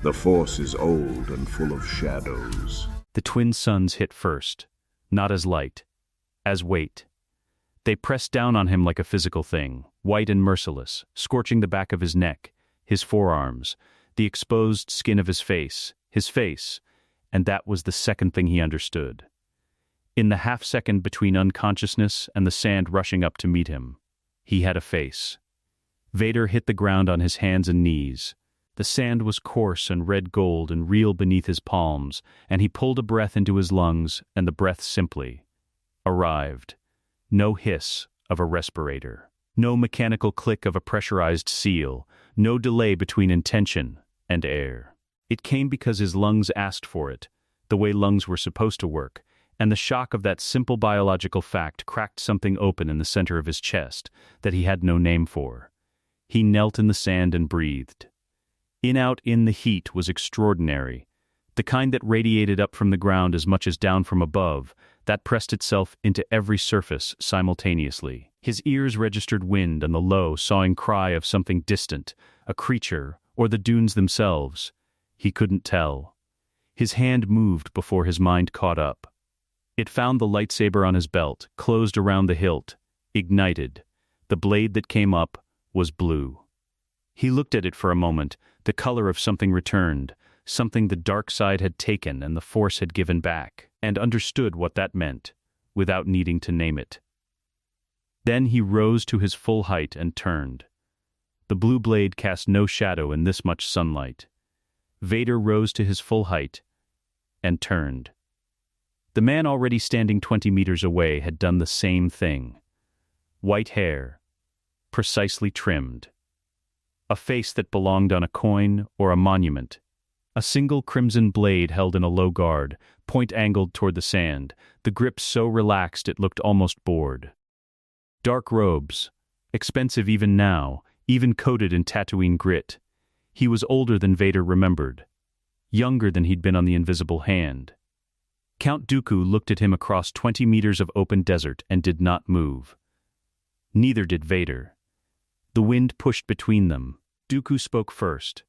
The Force is old and full of shadows. The twin suns hit first, not as light, as weight. They pressed down on him like a physical thing, white and merciless, scorching the back of his neck, his forearms, the exposed skin of his face, and that was the second thing he understood. In the half-second between unconsciousness and the sand rushing up to meet him, he had a face. Vader hit the ground on his hands and knees. The sand was coarse and red gold and real beneath his palms, and he pulled a breath into his lungs, and the breath simply arrived. No hiss of a respirator. No mechanical click of a pressurized seal. No delay between intention and air. It came because his lungs asked for it, the way lungs were supposed to work, and the shock of that simple biological fact cracked something open in the center of his chest that he had no name for. He knelt in the sand and breathed. Out in the heat was extraordinary, the kind that radiated up from the ground as much as down from above, that pressed itself into every surface simultaneously. His ears registered wind and the low, sawing cry of something distant, a creature, or the dunes themselves. He couldn't tell. His hand moved before his mind caught up. It found the lightsaber on his belt, closed around the hilt, ignited. The blade that came up was blue. He looked at it for a moment. The color of something returned, something the dark side had taken and the Force had given back, and understood what that meant, without needing to name it. Then he rose to his full height and turned. The blue blade cast no shadow in this much sunlight. Vader rose to his full height and turned. The man already standing 20 meters away had done the same thing. White hair, precisely trimmed. A face that belonged on a coin or a monument. A single crimson blade held in a low guard, point-angled toward the sand, the grip so relaxed it looked almost bored. Dark robes, expensive even now, even coated in Tatooine grit. He was older than Vader remembered. Younger than he'd been on the invisible hand. Count Dooku looked at him across 20 meters of open desert and did not move. Neither did Vader. The wind pushed between them. Dooku spoke first.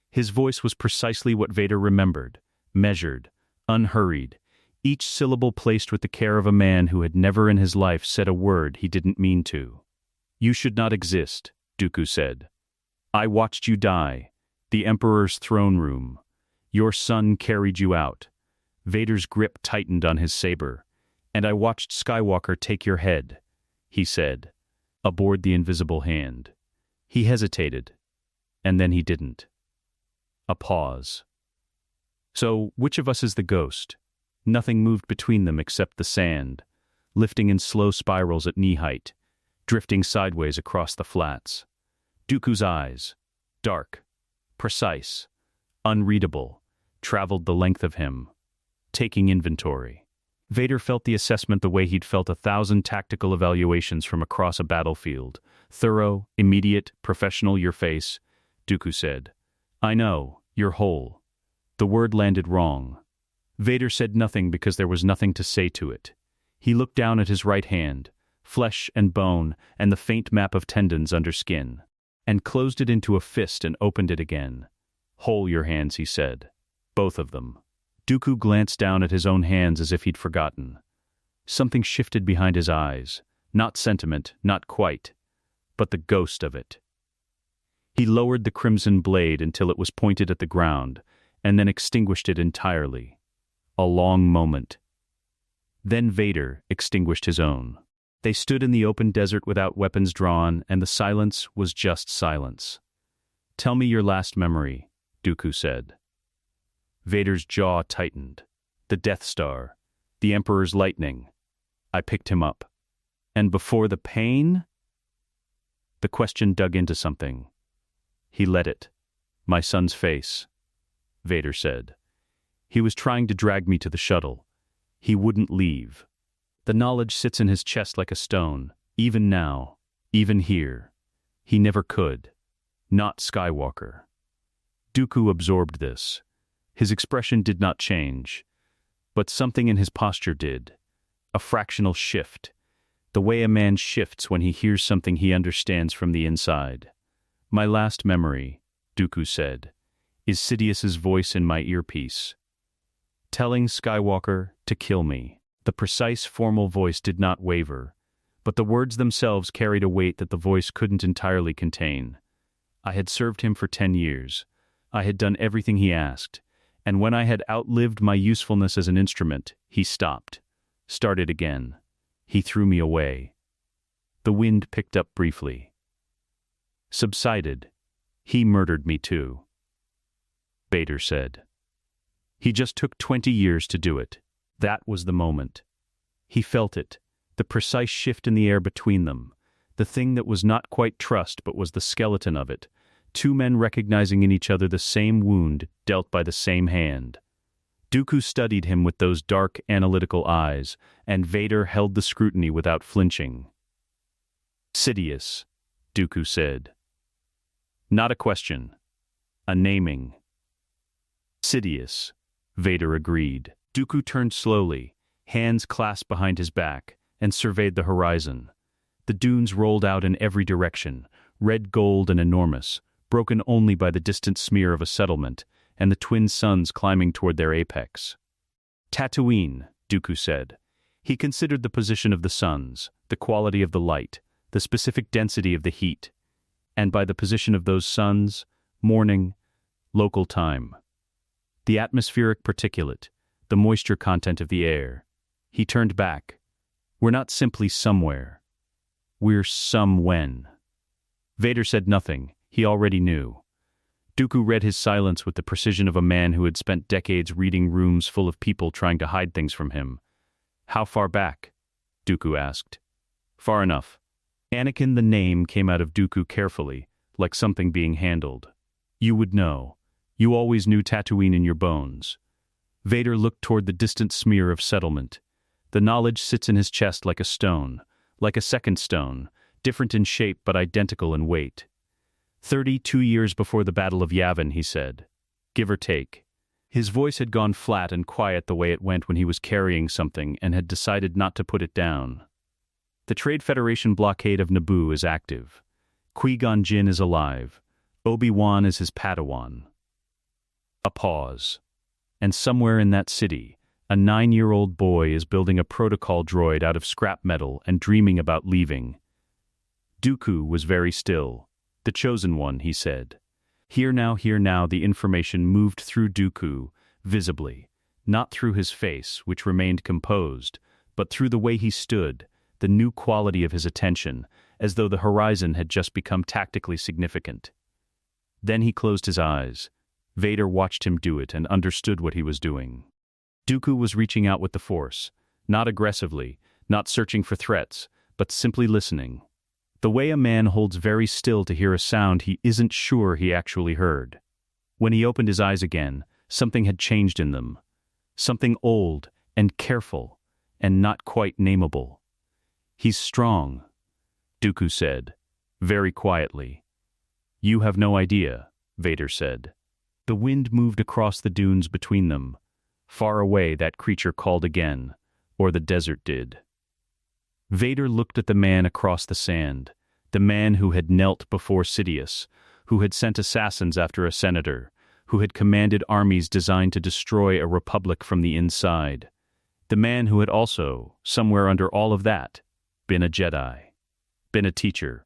His voice was precisely what Vader remembered, measured, unhurried, each syllable placed with the care of a man who had never in his life said a word he didn't mean to. "You should not exist," Dooku said. "I watched you die, the Emperor's throne room. Your son carried you out." Vader's grip tightened on his saber. "And I watched Skywalker take your head," he said, aboard the invisible hand. He hesitated, and then he didn't. A pause. "So, which of us is the ghost?" Nothing moved between them except the sand, lifting in slow spirals at knee height, drifting sideways across the flats. Dooku's eyes, dark, precise, unreadable, traveled the length of him, taking inventory. Vader felt the assessment the way he'd felt 1,000 tactical evaluations from across a battlefield. Thorough, immediate, professional. "Your face," Dooku said. "I know, you're whole." The word landed wrong. Vader said nothing because there was nothing to say to it. He looked down at his right hand, flesh and bone and the faint map of tendons under skin, and closed it into a fist and opened it again. "Whole your hands," he said. "Both of them." Dooku glanced down at his own hands as if he'd forgotten. Something shifted behind his eyes, not sentiment, not quite, but the ghost of it. He lowered the crimson blade until it was pointed at the ground, and then extinguished it entirely. A long moment. Then Vader extinguished his own. They stood in the open desert without weapons drawn, and the silence was just silence. "Tell me your last memory," Dooku said. Vader's jaw tightened. "The Death Star. The Emperor's lightning. I picked him up. And before the pain?" The question dug into something. "He let it. My son's face," Vader said. "He was trying to drag me to the shuttle. He wouldn't leave. The knowledge sits in his chest like a stone, even now, even here. He never could. Not Skywalker." Dooku absorbed this. His expression did not change, but something in his posture did. A fractional shift, the way a man shifts when he hears something he understands from the inside. "My last memory," Dooku said. is Sidious's voice in my earpiece, telling Skywalker to kill me. The precise, formal voice did not waver, but the words themselves carried a weight that the voice couldn't entirely contain. I had served him for 10 years. I had done everything he asked, and when I had outlived my usefulness as an instrument, he stopped, started again. He threw me away. The wind picked up briefly, subsided. He murdered me too, Vader said. He just took 20 years to do it. That was the moment. He felt it, the precise shift in the air between them, the thing that was not quite trust but was the skeleton of it, two men recognizing in each other the same wound dealt by the same hand. Dooku studied him with those dark, analytical eyes, and Vader held the scrutiny without flinching. Sidious, Dooku said. Not a question. A naming. Sidious, Vader agreed. Dooku turned slowly, hands clasped behind his back, and surveyed the horizon. The dunes rolled out in every direction, red gold and enormous, broken only by the distant smear of a settlement, and the twin suns climbing toward their apex. Tatooine, Dooku said. He considered the position of the suns, the quality of the light, the specific density of the heat, and by the position of those suns, morning, local time. The atmospheric particulate, the moisture content of the air. He turned back. We're not simply somewhere. We're somewhen. Vader said nothing. He already knew. Dooku read his silence with the precision of a man who had spent decades reading rooms full of people trying to hide things from him. How far back? Dooku asked. Far enough. Anakin, the name, came out of Dooku carefully, like something being handled. You would know. You always knew Tatooine in your bones. Vader looked toward the distant smear of settlement. The knowledge sits in his chest like a stone, like a second stone, different in shape but identical in weight. 32 years before the Battle of Yavin, he said. Give or take. His voice had gone flat and quiet the way it went when he was carrying something and had decided not to put it down. The Trade Federation blockade of Naboo is active. Qui-Gon Jinn is alive. Obi-Wan is his Padawan. A pause. And somewhere in that city, a 9-year-old boy is building a protocol droid out of scrap metal and dreaming about leaving. Dooku was very still. The chosen one, he said. Here now, the information moved through Dooku, visibly, not through his face, which remained composed, but through the way he stood, the new quality of his attention, as though the horizon had just become tactically significant. Then he closed his eyes. Vader watched him do it and understood what he was doing. Dooku was reaching out with the Force, not aggressively, not searching for threats, but simply listening. The way a man holds very still to hear a sound he isn't sure he actually heard. When he opened his eyes again, something had changed in them. Something old and careful and not quite nameable. He's strong, Dooku said, very quietly. You have no idea, Vader said. The wind moved across the dunes between them. Far away, that creature called again, or the desert did. Vader looked at the man across the sand, the man who had knelt before Sidious, who had sent assassins after a senator, who had commanded armies designed to destroy a republic from the inside. The man who had also, somewhere under all of that, been a Jedi, been a teacher,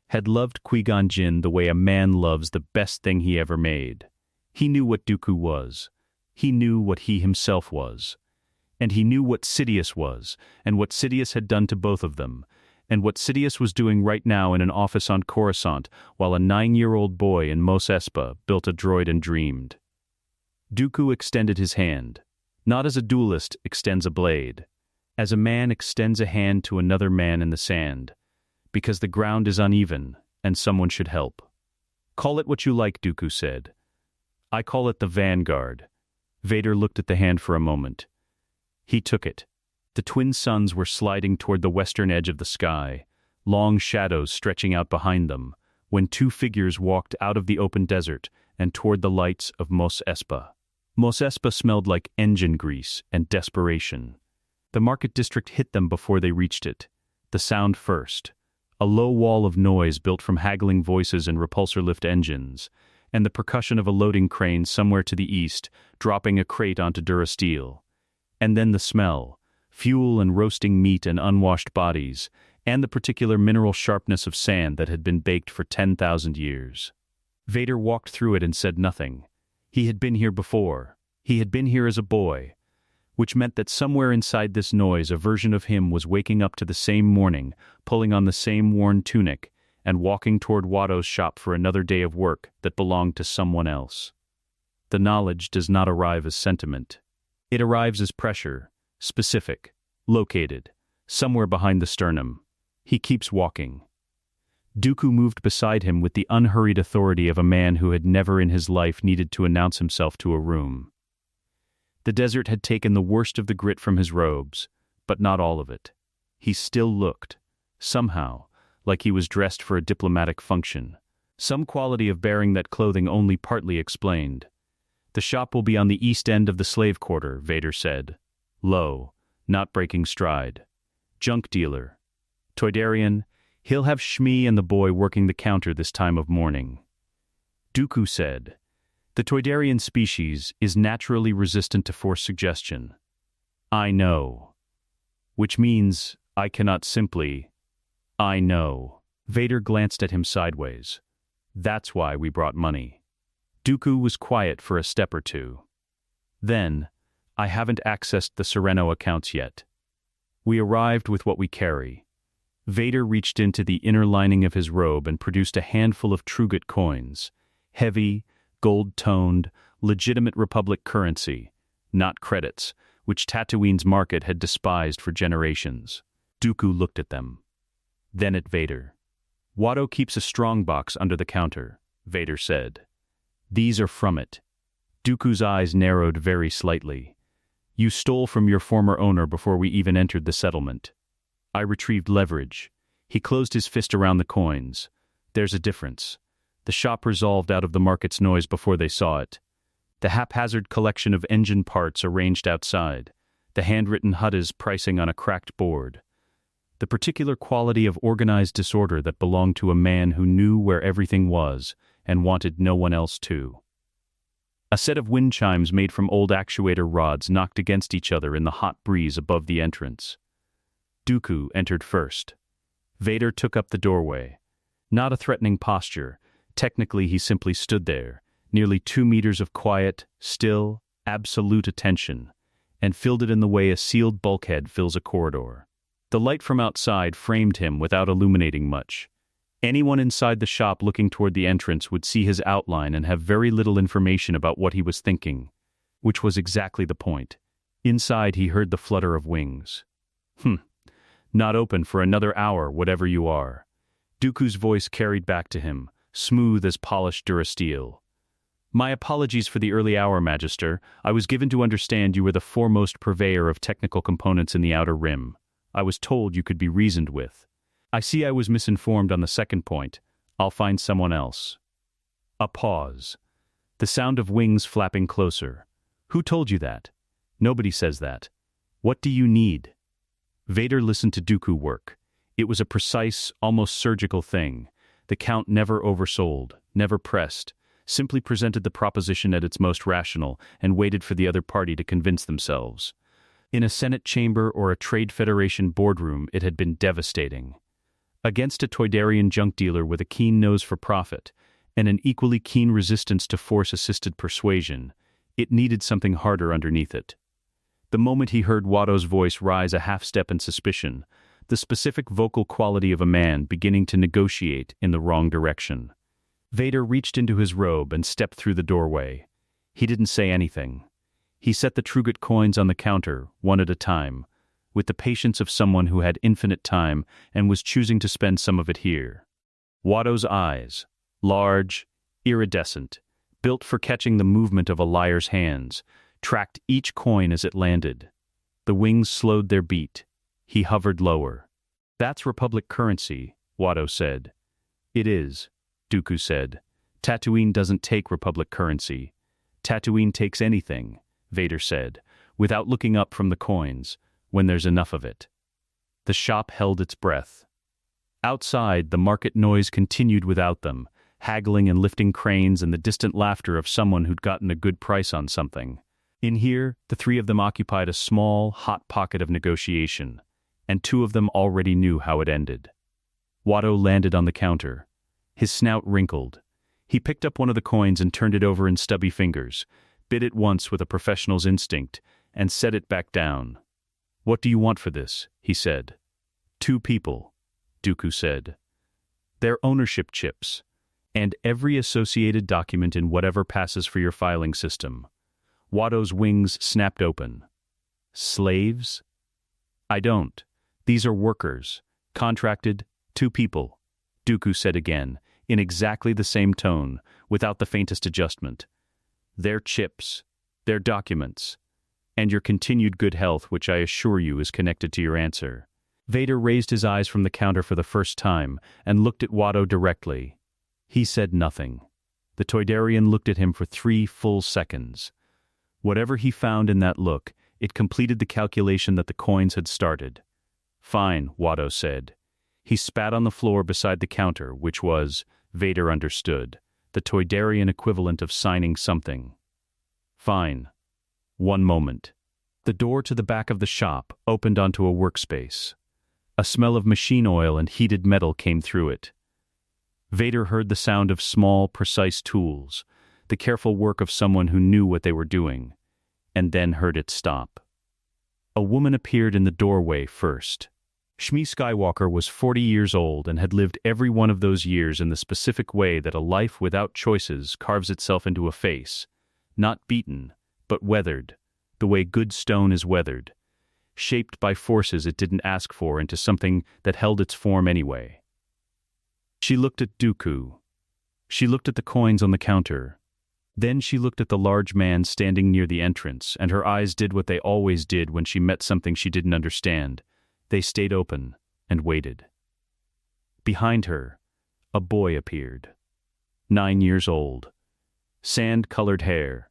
had loved Qui-Gon Jinn the way a man loves the best thing he ever made. He knew what Dooku was. He knew what he himself was. And he knew what Sidious was, and what Sidious had done to both of them, and what Sidious was doing right now in an office on Coruscant while a 9-year-old boy in Mos Espa built a droid and dreamed. Dooku extended his hand, not as a duelist extends a blade, as a man extends a hand to another man in the sand, because the ground is uneven and someone should help. Call it what you like, Dooku said. I call it the Vanguard. Vader looked at the hand for a moment. He took it. The twin suns were sliding toward the western edge of the sky, long shadows stretching out behind them, when two figures walked out of the open desert and toward the lights of Mos Espa. Mos Espa smelled like engine grease and desperation. The market district hit them before they reached it. The sound first. A low wall of noise built from haggling voices and repulsor lift engines, and the percussion of a loading crane somewhere to the east, dropping a crate onto Durasteel. And then the smell, fuel and roasting meat and unwashed bodies, and the particular mineral sharpness of sand that had been baked for 10,000 years. Vader walked through it and said nothing. He had been here before. He had been here as a boy, which meant that somewhere inside this noise a version of him was waking up to the same morning, pulling on the same worn tunic, and walking toward Watto's shop for another day of work that belonged to someone else. The knowledge does not arrive as sentiment. It arrives as pressure, specific, located, somewhere behind the sternum. He keeps walking. Dooku moved beside him with the unhurried authority of a man who had never in his life needed to announce himself to a room. The desert had taken the worst of the grit from his robes, but not all of it. He still looked, somehow, like he was dressed for a diplomatic function. Some quality of bearing that clothing only partly explained. "The shop will be on the east end of the slave quarter," Vader said. Low, not breaking stride. "Junk dealer. Toydarian, he'll have Shmi and the boy working the counter this time of morning." Dooku said, "The Toydarian species is naturally resistant to force suggestion." "I know." "Which means I cannot simply—" "I know." Vader glanced at him sideways. "That's why we brought money." Dooku was quiet for a step or two. Then, "I haven't accessed the Sereno accounts yet. We arrived with what we carry." Vader reached into the inner lining of his robe and produced a handful of Truget coins, heavy, gold-toned, legitimate Republic currency, not credits, which Tatooine's market had despised for generations. Dooku looked at them. Then at Vader. "Watto keeps a strongbox under the counter," Vader said. "These are from it." Dooku's eyes narrowed very slightly. "You stole from your former owner before we even entered the settlement." "I retrieved leverage." He closed his fist around the coins. "There's a difference. The shop resolved out of the market's noise before they saw it. The haphazard collection of engine parts arranged outside, the handwritten HUDs pricing on a cracked board. The particular quality of organized disorder that belonged to a man who knew where everything was and wanted no one else to." A set of wind chimes made from old actuator rods knocked against each other in the hot breeze above the entrance. Dooku entered first. Vader took up the doorway. Not a threatening posture. Technically, he simply stood there, nearly 2 meters of quiet, still, absolute attention, and filled it in the way a sealed bulkhead fills a corridor. The light from outside framed him without illuminating much. Anyone inside the shop looking toward the entrance would see his outline and have very little information about what he was thinking, which was exactly the point. Inside he heard the flutter of wings. Not open for another hour, whatever you are." Dooku's voice carried back to him, smooth as polished Durasteel. "My apologies for the early hour, Magister. I was given to understand you were the foremost purveyor of technical components in the Outer Rim. I was told you could be reasoned with. I see I was misinformed on the second point. I'll find someone else." A pause. The sound of wings flapping closer. "Who told you that?" "Nobody says that." "What do you need?" Vader listened to Dooku work. It was a precise, almost surgical thing. The Count never oversold, never pressed, simply presented the proposition at its most rational and waited for the other party to convince themselves. In a Senate chamber or a Trade Federation boardroom, it had been devastating. Against a Toydarian junk dealer with a keen nose for profit, and an equally keen resistance to force-assisted persuasion, it needed something harder underneath it. The moment he heard Watto's voice rise a half-step in suspicion, the specific vocal quality of a man beginning to negotiate in the wrong direction. Vader reached into his robe and stepped through the doorway. He didn't say anything. He set the Truget coins on the counter, one at a time, with the patience of someone who had infinite time and was choosing to spend some of it here. Watto's eyes, large, iridescent, built for catching the movement of a liar's hands, tracked each coin as it landed. The wings slowed their beat. He hovered lower. "That's Republic currency," Watto said. "It is," Dooku said. "Tatooine doesn't take Republic currency. Tatooine takes anything," Vader said, without looking up from the coins, "when there's enough of it." The shop held its breath. Outside, the market noise continued without them, haggling and lifting cranes and the distant laughter of someone who'd gotten a good price on something. In here, the three of them occupied a small, hot pocket of negotiation, and two of them already knew how it ended. Watto landed on the counter. His snout wrinkled. He picked up one of the coins and turned it over in stubby fingers, bit it once with a professional's instinct, and set it back down. "What do you want for this?" he said. "2 people," Dooku said. "Their ownership chips, and every associated document in whatever passes for your filing system." Watto's wings snapped open. "Slaves?" "I don't. These are workers. Contracted, 2 people," Dooku said again, in exactly the same tone, without the faintest adjustment. "Their chips, their documents, and your continued good health, which I assure you is connected to your answer." Vader raised his eyes from the counter for the first time and looked at Watto directly. He said nothing. The Toydarian looked at him for 3 full seconds. Whatever he found in that look, it completed the calculation that the coins had started. "Fine," Watto said. He spat on the floor beside the counter, which was, Vader understood, the Toydarian equivalent of signing something. "Fine. 1 moment." The door to the back of the shop opened onto a workspace. A smell of machine oil and heated metal came through it. Vader heard the sound of small, precise tools, the careful work of someone who knew what they were doing, and then heard it stop. A woman appeared in the doorway first. Shmi Skywalker was 40 years old and had lived every one of those years in the specific way that a life without choices carves itself into a face, not beaten, but weathered, the way good stone is weathered, shaped by forces it didn't ask for into something that held its form anyway. She looked at Dooku. She looked at the coins on the counter. Then she looked at the large man standing near the entrance, and her eyes did what they always did when she met something she didn't understand. They stayed open and waited. Behind her, a boy appeared. 9 years old. Sand-colored hair.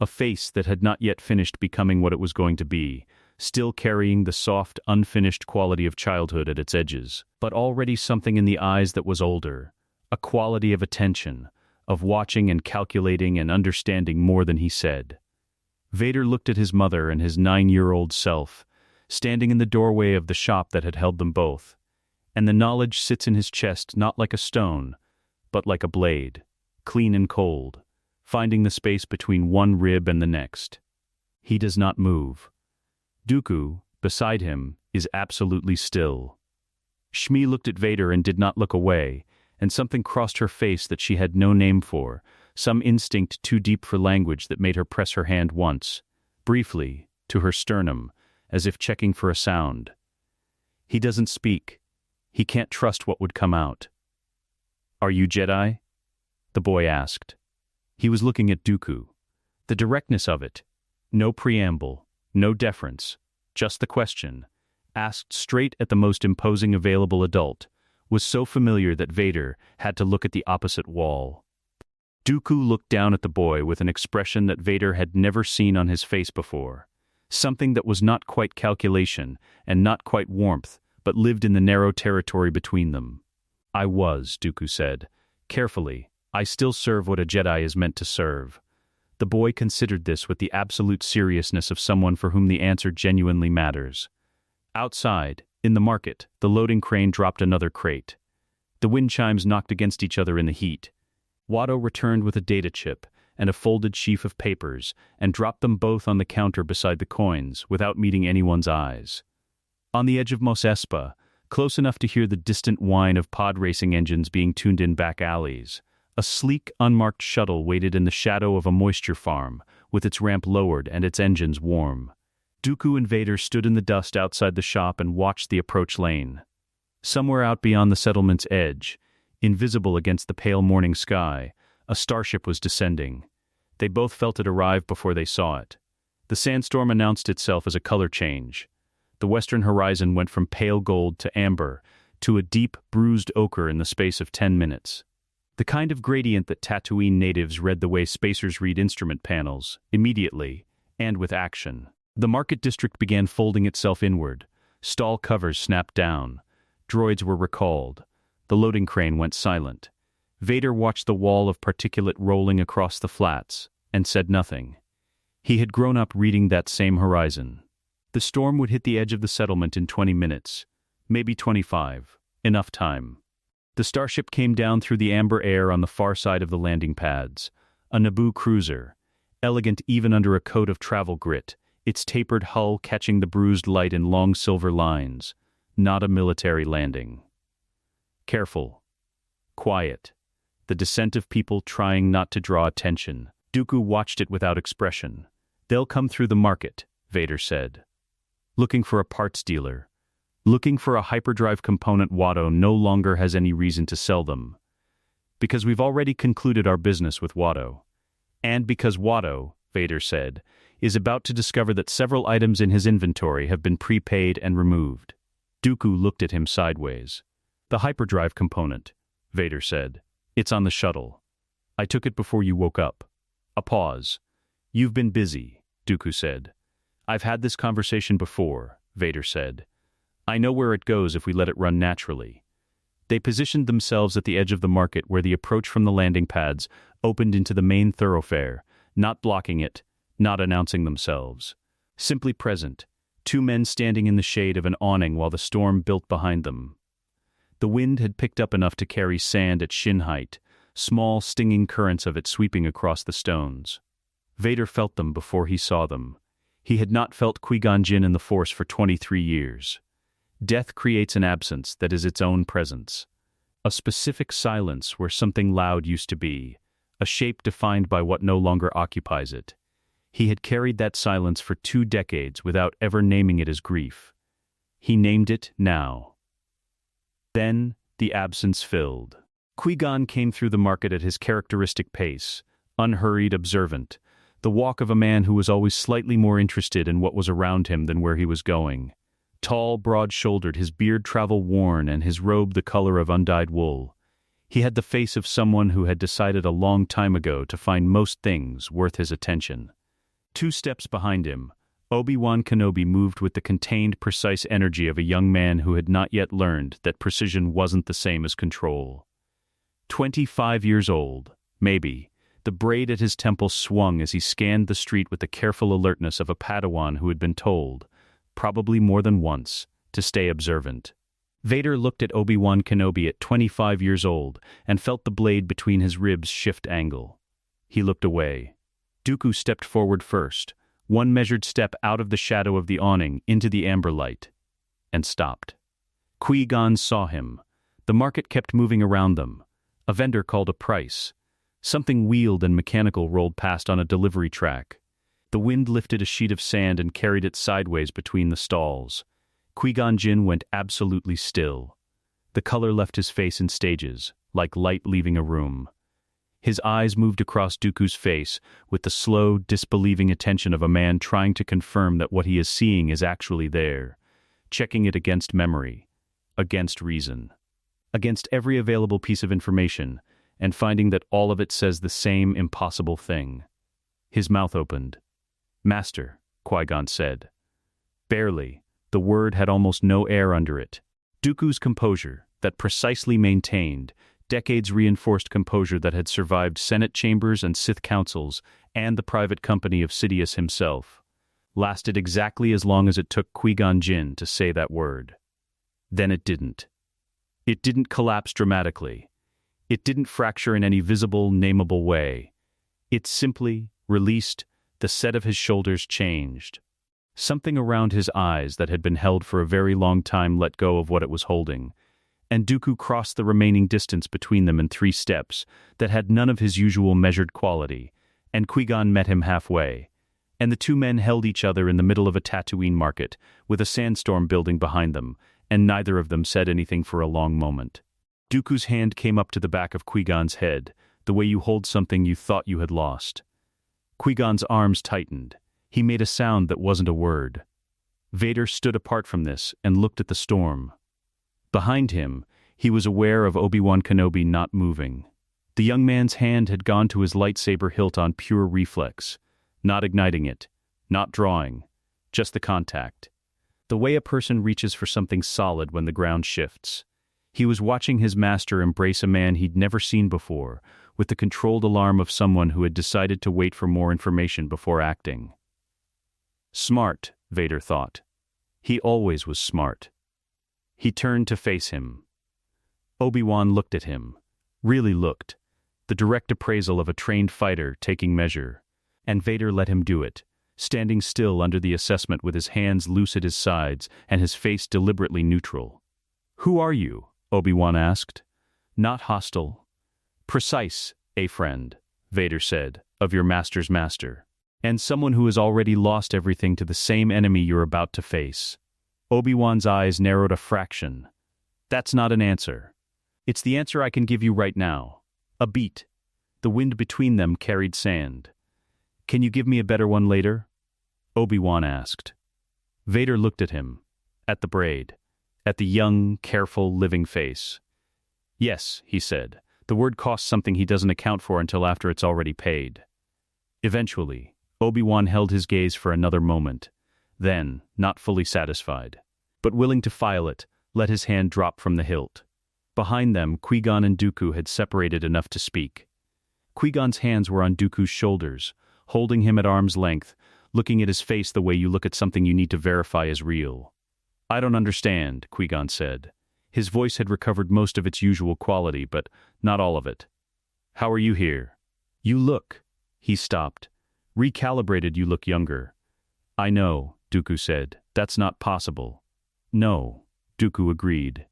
A face that had not yet finished becoming what it was going to be, still carrying the soft, unfinished quality of childhood at its edges, but already something in the eyes that was older, a quality of attention, of watching and calculating and understanding more than he said. Vader looked at his mother and his 9-year-old self, standing in the doorway of the shop that had held them both, and the knowledge sits in his chest not like a stone, but like a blade, clean and cold, finding the space between one rib and the next. He does not move. Dooku, beside him, is absolutely still. Shmi looked at Vader and did not look away, and something crossed her face that she had no name for, some instinct too deep for language that made her press her hand once, briefly, to her sternum, as if checking for a sound. He doesn't speak. He can't trust what would come out. "Are you Jedi?" the boy asked. He was looking at Dooku. The directness of it, no preamble, no deference, just the question, asked straight at the most imposing available adult, was so familiar that Vader had to look at the opposite wall. Dooku looked down at the boy with an expression that Vader had never seen on his face before, something that was not quite calculation and not quite warmth, but lived in the narrow territory between them. "I was," Dooku said. "Carefully, I still serve what a Jedi is meant to serve." The boy considered this with the absolute seriousness of someone for whom the answer genuinely matters. Outside, in the market, the loading crane dropped another crate. The wind chimes knocked against each other in the heat. Watto returned with a data chip and a folded sheaf of papers and dropped them both on the counter beside the coins without meeting anyone's eyes. On the edge of Mos Espa, close enough to hear the distant whine of pod racing engines being tuned in back alleys, a sleek, unmarked shuttle waited in the shadow of a moisture farm, with its ramp lowered and its engines warm. Dooku and Vader stood in the dust outside the shop and watched the approach lane. Somewhere out beyond the settlement's edge, invisible against the pale morning sky, a starship was descending. They both felt it arrive before they saw it. The sandstorm announced itself as a color change. The western horizon went from pale gold to amber, to a deep, bruised ochre in the space of 10 minutes. The kind of gradient that Tatooine natives read the way spacers read instrument panels, immediately, and with action. The market district began folding itself inward. Stall covers snapped down. Droids were recalled. The loading crane went silent. Vader watched the wall of particulate rolling across the flats, and said nothing. He had grown up reading that same horizon. The storm would hit the edge of the settlement in 20 minutes, maybe 25, enough time. The starship came down through the amber air on the far side of the landing pads, a Naboo cruiser, elegant even under a coat of travel grit, its tapered hull catching the bruised light in long silver lines, not a military landing. Careful. Quiet. The descent of people trying not to draw attention. Dooku watched it without expression. They'll come through the market, Vader said. Looking for a parts dealer. Looking for a hyperdrive component Watto no longer has any reason to sell them. Because we've already concluded our business with Watto. And because Watto, Vader said, is about to discover that several items in his inventory have been prepaid and removed. Dooku looked at him sideways. The hyperdrive component, Vader said. It's on the shuttle. I took it before you woke up. A pause. You've been busy, Dooku said. I've had this conversation before, Vader said. I know where it goes if we let it run naturally. They positioned themselves at the edge of the market where the approach from the landing pads opened into the main thoroughfare, not blocking it, not announcing themselves. Simply present, two men standing in the shade of an awning while the storm built behind them. The wind had picked up enough to carry sand at shin height, small stinging currents of it sweeping across the stones. Vader felt them before he saw them. He had not felt Qui-Gon Jinn in the Force for 23 years. Death creates an absence that is its own presence. A specific silence where something loud used to be, a shape defined by what no longer occupies it. He had carried that silence for 2 decades without ever naming it as grief. He named it now. Then, the absence filled. Qui-Gon came through the market at his characteristic pace, unhurried, observant, the walk of a man who was always slightly more interested in what was around him than where he was going. Tall, broad-shouldered, his beard travel-worn and his robe the color of undyed wool. He had the face of someone who had decided a long time ago to find most things worth his attention. 2 steps behind him, Obi-Wan Kenobi moved with the contained, precise energy of a young man who had not yet learned that precision wasn't the same as control. 25 years old, maybe. The braid at his temple swung as he scanned the street with the careful alertness of a Padawan who had been told, probably more than once, to stay observant. Vader looked at Obi-Wan Kenobi at 25 years old and felt the blade between his ribs shift angle. He looked away. Dooku stepped forward first, one measured step out of the shadow of the awning into the amber light, and stopped. Qui-Gon saw him. The market kept moving around them. A vendor called a price. Something wheeled and mechanical rolled past on a delivery track. The wind lifted a sheet of sand and carried it sideways between the stalls. Qui-Gon Jinn went absolutely still. The color left his face in stages, like light leaving a room. His eyes moved across Dooku's face with the slow, disbelieving attention of a man trying to confirm that what he is seeing is actually there, checking it against memory, against reason, against every available piece of information, and finding that all of it says the same impossible thing. His mouth opened. "Master," Qui-Gon said. Barely. The word had almost no air under it. Dooku's composure, that precisely maintained, decades-reinforced composure that had survived Senate chambers and Sith councils and the private company of Sidious himself, lasted exactly as long as it took Qui-Gon Jinn to say that word. Then it didn't. It didn't collapse dramatically. It didn't fracture in any visible, nameable way. It simply released. The set of his shoulders changed. Something around his eyes that had been held for a very long time let go of what it was holding, and Dooku crossed the remaining distance between them in 3 steps that had none of his usual measured quality, and Qui-Gon met him halfway, and the 2 men held each other in the middle of a Tatooine market, with a sandstorm building behind them, and neither of them said anything for a long moment. Dooku's hand came up to the back of Qui-Gon's head, the way you hold something you thought you had lost. Qui-Gon's arms tightened. He made a sound that wasn't a word. Vader stood apart from this and looked at the storm. Behind him, he was aware of Obi-Wan Kenobi not moving. The young man's hand had gone to his lightsaber hilt on pure reflex, not igniting it, not drawing, just the contact. The way a person reaches for something solid when the ground shifts. He was watching his master embrace a man he'd never seen before, with the controlled alarm of someone who had decided to wait for more information before acting. Smart, Vader thought. He always was smart. He turned to face him. Obi-Wan looked at him. Really looked. The direct appraisal of a trained fighter taking measure. And Vader let him do it, standing still under the assessment with his hands loose at his sides and his face deliberately neutral. "Who are you?" Obi-Wan asked. "Not hostile." "Precise, a friend," Vader said, "of your master's master. And someone who has already lost everything to the same enemy you're about to face." Obi-Wan's eyes narrowed a fraction. "That's not an answer. It's the answer I can give you right now. A beat." The wind between them carried sand. "Can you give me a better one later?" Obi-Wan asked. Vader looked at him, at the braid, at the young, careful, living face. "Yes," he said, "the word costs something he doesn't account for until after it's already paid." Eventually, Obi-Wan held his gaze for another moment, then, not fully satisfied, but willing to file it, let his hand drop from the hilt. Behind them, Qui-Gon and Dooku had separated enough to speak. Qui-Gon's hands were on Dooku's shoulders, holding him at arm's length, looking at his face the way you look at something you need to verify is real. "I don't understand," Qui-Gon said. His voice had recovered most of its usual quality, but not all of it. "How are you here?" "You look..." He stopped. "Recalibrated, you look younger." "I know," Dooku said. "That's not possible." "No," Dooku agreed.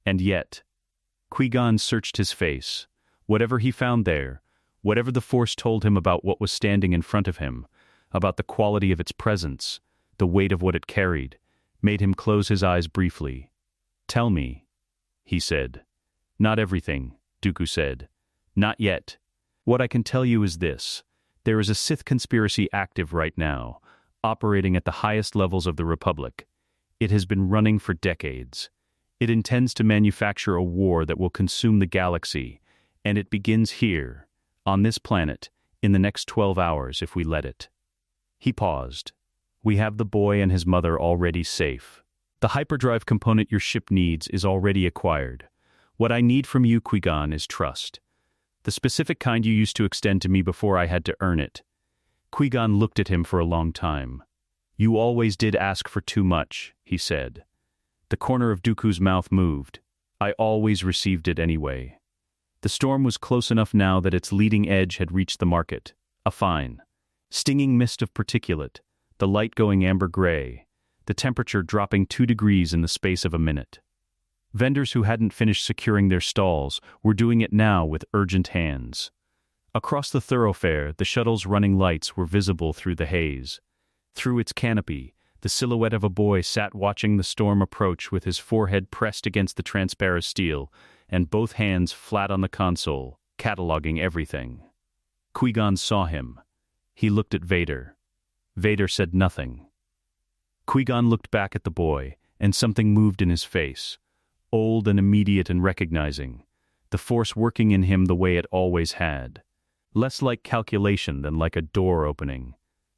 "And yet..." Qui-Gon searched his face. Whatever he found there, whatever the Force told him about what was standing in front of him, about the quality of its presence, the weight of what it carried, made him close his eyes briefly. "Tell me," he said. "Not everything," Dooku said. "Not yet. What I can tell you is this. There is a Sith conspiracy active right now, operating at the highest levels of the Republic. It has been running for decades. It intends to manufacture a war that will consume the galaxy, and it begins here, on this planet, in the next 12 hours if we let it." He paused. "We have the boy and his mother already safe. The hyperdrive component your ship needs is already acquired. What I need from you, Qui-Gon, is trust. The specific kind you used to extend to me before I had to earn it." Qui-Gon looked at him for a long time. "You always did ask for too much," he said. The corner of Dooku's mouth moved. "I always received it anyway." The storm was close enough now that its leading edge had reached the market. A fine, stinging mist of particulate, the light going amber-gray, the temperature dropping 2 degrees in the space of a minute. Vendors who hadn't finished securing their stalls were doing it now with urgent hands. Across the thoroughfare, the shuttle's running lights were visible through the haze. Through its canopy, the silhouette of a boy sat watching the storm approach with his forehead pressed against the transparent steel and both hands flat on the console, cataloging everything. Qui-Gon saw him. He looked at Vader. Vader said nothing. Qui-Gon looked back at the boy, and something moved in his face, old and immediate and recognizing, the Force working in him the way it always had. Less like calculation than like a door opening.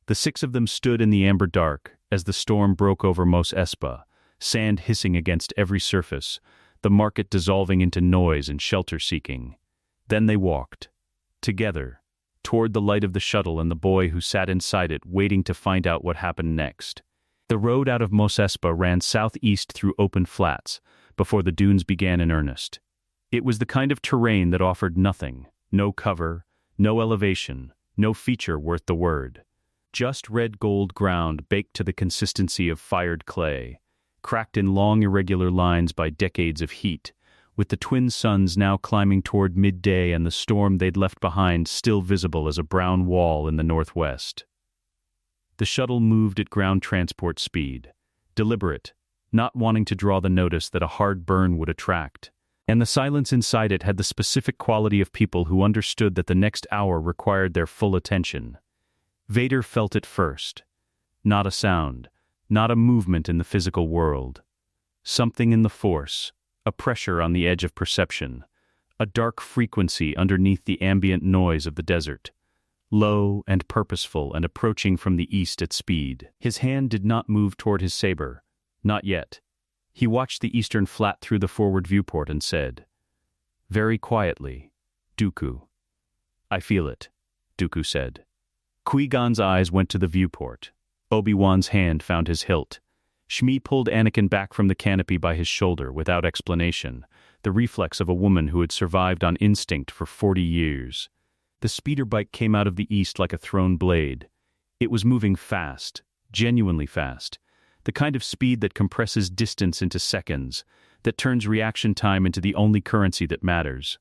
The 6 of them stood in the amber dark as the storm broke over Mos Espa, sand hissing against every surface, the market dissolving into noise and shelter-seeking. Then they walked, together, toward the light of the shuttle and the boy who sat inside it waiting to find out what happened next. The road out of Mos Espa ran southeast through open flats, before the dunes began in earnest. It was the kind of terrain that offered nothing, no cover, no elevation, no feature worth the word. Just red-gold ground baked to the consistency of fired clay, cracked in long irregular lines by decades of heat, with the twin suns now climbing toward midday and the storm they'd left behind still visible as a brown wall in the northwest. The shuttle moved at ground transport speed, deliberate, not wanting to draw the notice that a hard burn would attract. And the silence inside it had the specific quality of people who understood that the next hour required their full attention. Vader felt it first. Not a sound, not a movement in the physical world. Something in the Force, a pressure on the edge of perception, a dark frequency underneath the ambient noise of the desert. Low and purposeful and approaching from the east at speed. His hand did not move toward his saber. Not yet. He watched the eastern flat through the forward viewport and said, very quietly, "Dooku." "I feel it," Dooku said. Qui-Gon's eyes went to the viewport. Obi-Wan's hand found his hilt. Shmi pulled Anakin back from the canopy by his shoulder without explanation, the reflex of a woman who had survived on instinct for 40 years. The speeder bike came out of the east like a thrown blade. It was moving fast, genuinely fast, the kind of speed that compresses distance into seconds, that turns reaction time into the only currency that matters.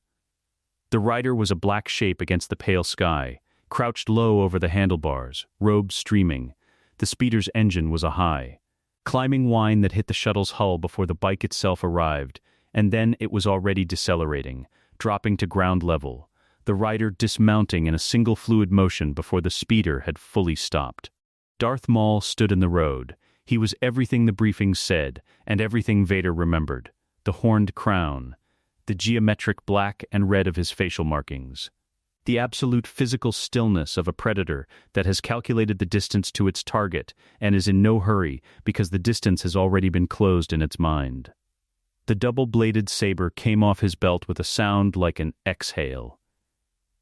The rider was a black shape against the pale sky, crouched low over the handlebars, robes streaming. The speeder's engine was a high, climbing whine that hit the shuttle's hull before the bike itself arrived, and then it was already decelerating, dropping to ground level, the rider dismounting in a single fluid motion before the speeder had fully stopped. Darth Maul stood in the road. He was everything the briefing said, and everything Vader remembered. The horned crown, the geometric black and red of his facial markings, the absolute physical stillness of a predator that has calculated the distance to its target and is in no hurry because the distance has already been closed in its mind. The double-bladed saber came off his belt with a sound like an exhale.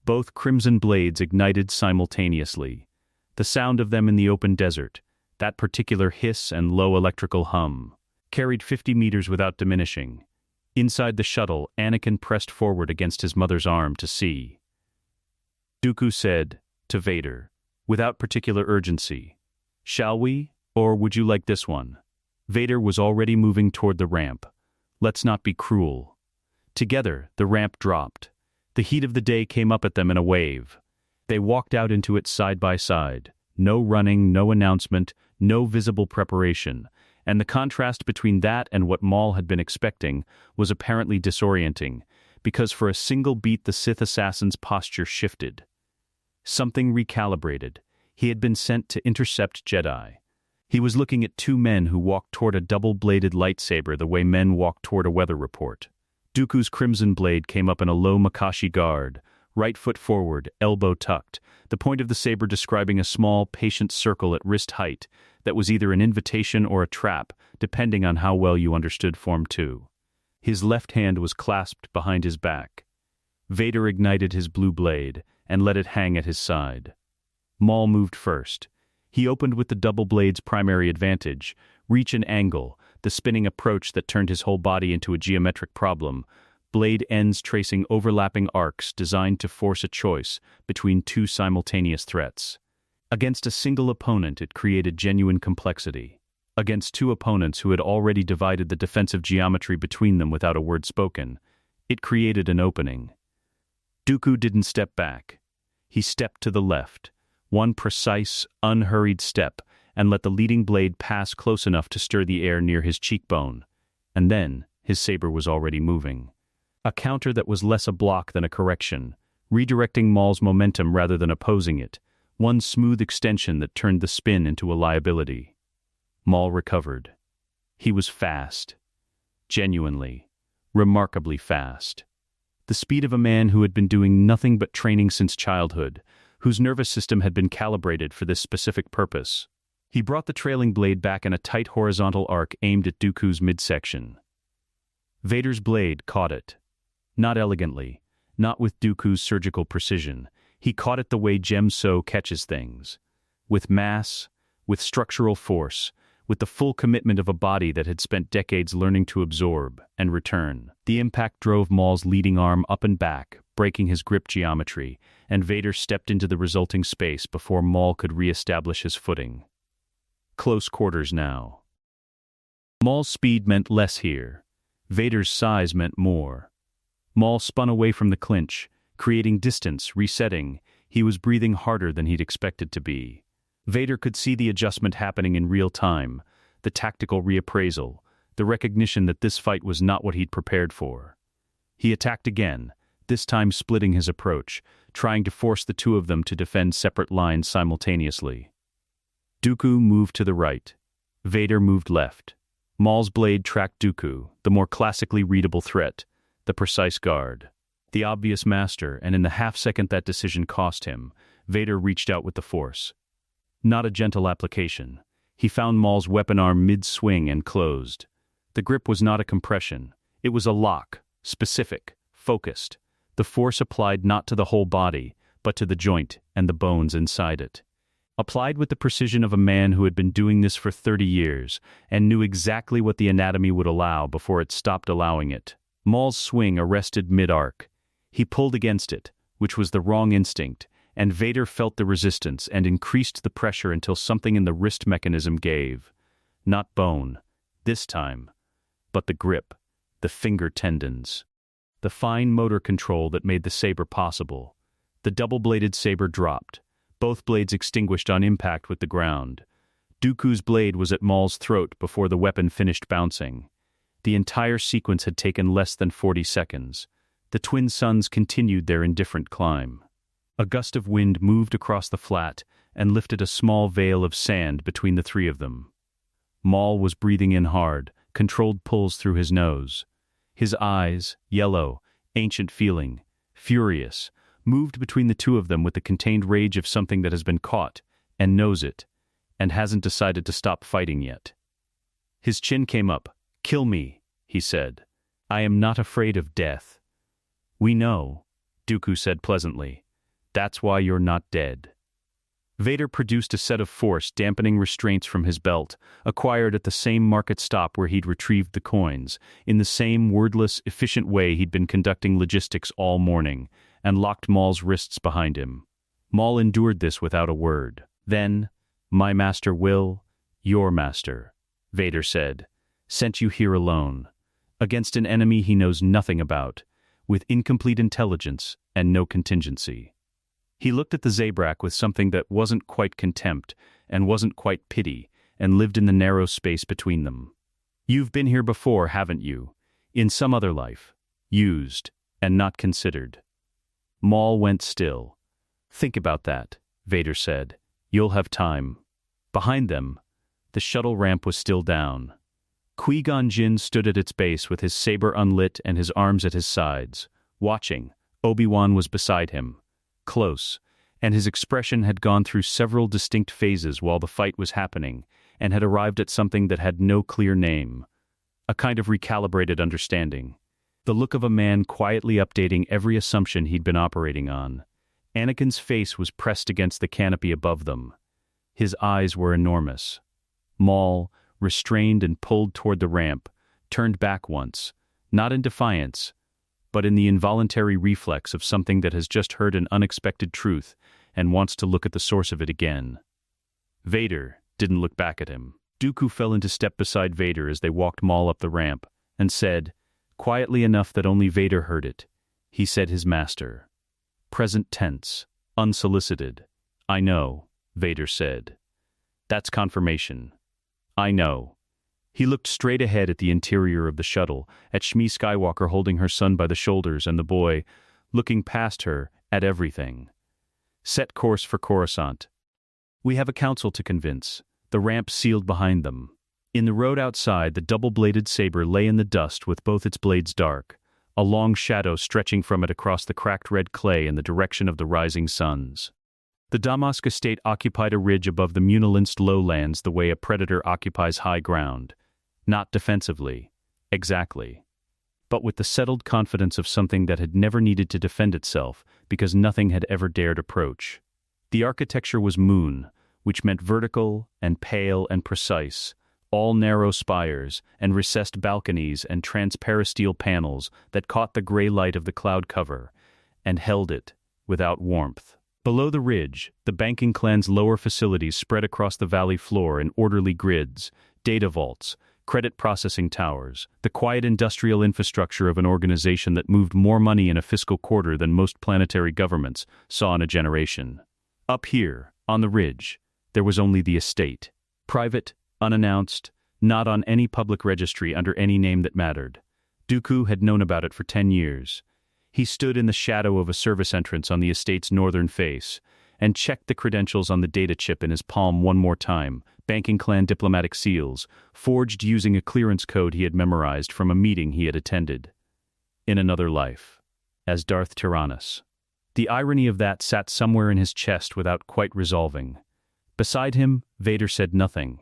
Both crimson blades ignited simultaneously. The sound of them in the open desert, that particular hiss and low electrical hum, carried 50 meters without diminishing. Inside the shuttle, Anakin pressed forward against his mother's arm to see. Dooku said, to Vader, without particular urgency, "Shall we, or would you like this one?" Vader was already moving toward the ramp. Let's not be cruel. Together, the ramp dropped. The heat of the day came up at them in a wave. They walked out into it side by side. No running, no announcement, no visible preparation, and the contrast between that and what Maul had been expecting was apparently disorienting, because for a single beat the Sith assassin's posture shifted. Something recalibrated. He had been sent to intercept Jedi. He was looking at two men who walked toward a double-bladed lightsaber the way men walk toward a weather report. Dooku's crimson blade came up in a low Makashi guard, right foot forward, elbow tucked, the point of the saber describing a small, patient circle at wrist height that was either an invitation or a trap, depending on how well you understood Form 2. His left hand was clasped behind his back. Vader ignited his blue blade and let it hang at his side. Maul moved first. He opened with the double blade's primary advantage, reach and angle, the spinning approach that turned his whole body into a geometric problem, blade ends tracing overlapping arcs designed to force a choice between two simultaneous threats. Against a single opponent, it created genuine complexity. Against two opponents who had already divided the defensive geometry between them without a word spoken, it created an opening. Dooku didn't step back. He stepped to the left, one precise, unhurried step, and let the leading blade pass close enough to stir the air near his cheekbone. And then, his saber was already moving. A counter that was less a block than a correction, redirecting Maul's momentum rather than opposing it, one smooth extension that turned the spin into a liability. Maul recovered. He was fast. Genuinely, remarkably fast. The speed of a man who had been doing nothing but training since childhood, whose nervous system had been calibrated for this specific purpose. He brought the trailing blade back in a tight horizontal arc aimed at Dooku's midsection. Vader's blade caught it. Not elegantly, not with Dooku's surgical precision. He caught it the way Gem So catches things. With mass, with structural force, with the full commitment of a body that had spent decades learning to absorb and return. The impact drove Maul's leading arm up and back, breaking his grip geometry, and Vader stepped into the resulting space before Maul could re-establish his footing. Close quarters now. Maul's speed meant less here. Vader's size meant more. Maul spun away from the clinch, creating distance, resetting. He was breathing harder than he'd expected to be. Vader could see the adjustment happening in real time, the tactical reappraisal, the recognition that this fight was not what he'd prepared for. He attacked again, this time splitting his approach, trying to force the two of them to defend separate lines simultaneously. Dooku moved to the right. Vader moved left. Maul's blade tracked Dooku, the more classically readable threat, the precise guard. The obvious master, and in the half-second that decision cost him, Vader reached out with the Force. Not a gentle application. He found Maul's weapon arm mid-swing and closed. The The grip was not a compression. It was a lock, specific, focused. The force applied not to the whole body, but to the joint and the bones inside it. Applied with the precision of a man who had been doing this for 30 years and knew exactly what the anatomy would allow before it stopped allowing it. Maul's swing arrested mid-arc. He pulled against it, which was the wrong instinct, and Vader felt the resistance and increased the pressure until something in the wrist mechanism gave. Not bone, this time, but the grip, the finger tendons. The fine motor control that made the saber possible. The double-bladed saber dropped, both blades extinguished on impact with the ground. Dooku's blade was at Maul's throat before the weapon finished bouncing. The entire sequence had taken less than 40 seconds. The twin suns continued their indifferent climb. A gust of wind moved across the flat and lifted a small veil of sand between the three of them. Maul was breathing in hard, controlled pulls through his nose. His eyes, yellow, ancient feeling, furious, moved between the two of them with the contained rage of something that has been caught, and knows it, and hasn't decided to stop fighting yet. His chin came up. "Kill me," he said. "I am not afraid of death." "We know," Dooku said pleasantly. "That's why you're not dead." Vader produced a set of force dampening restraints from his belt, acquired at the same market stop where he'd retrieved the coins, in the same wordless, efficient way he'd been conducting logistics all morning, and locked Maul's wrists behind him. Maul endured this without a word. Then, "My master will, your master," Vader said, "sent you here alone, against an enemy he knows nothing about, with incomplete intelligence and no contingency." He looked at the Zabrak with something that wasn't quite contempt and wasn't quite pity, and lived in the narrow space between them. "You've been here before, haven't you? In some other life. Used, and not considered." Maul went still. "Think about that," Vader said. "You'll have time." Behind them, the shuttle ramp was still down. Qui-Gon Jinn stood at its base with his saber unlit and his arms at his sides, watching. Obi-Wan was beside him. Close, and his expression had gone through several distinct phases while the fight was happening, and had arrived at something that had no clear name. A kind of recalibrated understanding. The look of a man quietly updating every assumption he'd been operating on. Anakin's face was pressed against the canopy above them. His eyes were enormous. Maul, restrained and pulled toward the ramp, turned back once, not in defiance, but in the involuntary reflex of something that has just heard an unexpected truth and wants to look at the source of it again. Vader didn't look back at him. Dooku fell into step beside Vader as they walked Maul up the ramp, and said, quietly enough that only Vader heard it, he said his master. Present tense, unsolicited. "I know," Vader said. "That's confirmation. I know." He looked straight ahead at the interior of the shuttle, at Shmi Skywalker holding her son by the shoulders and the boy, looking past her, at everything. Set course for Coruscant. We have a council to convince. The ramp sealed behind them. In the road outside, the double-bladed saber lay in the dust with both its blades dark, a long shadow stretching from it across the cracked red clay in the direction of the rising suns. The Damask estate occupied a ridge above the Munilinst lowlands the way a predator occupies high ground. Not defensively, exactly, but with the settled confidence of something that had never needed to defend itself because nothing had ever dared approach. The architecture was moon, which meant vertical and pale and precise, all narrow spires and recessed balconies and transparisteel panels that caught the gray light of the cloud cover and held it without warmth. Below the ridge, the banking clan's lower facilities spread across the valley floor in orderly grids, data vaults, credit processing towers, the quiet industrial infrastructure of an organization that moved more money in a fiscal quarter than most planetary governments saw in a generation. Up here, on the ridge, there was only the estate. Private, unannounced, not on any public registry under any name that mattered. Dooku had known about it for 10 years. He stood in the shadow of a service entrance on the estate's northern face and checked the credentials on the data chip in his palm one more time, banking clan diplomatic seals, forged using a clearance code he had memorized from a meeting he had attended. In another life, as Darth Tyrannus. The irony of that sat somewhere in his chest without quite resolving. Beside him, Vader said nothing.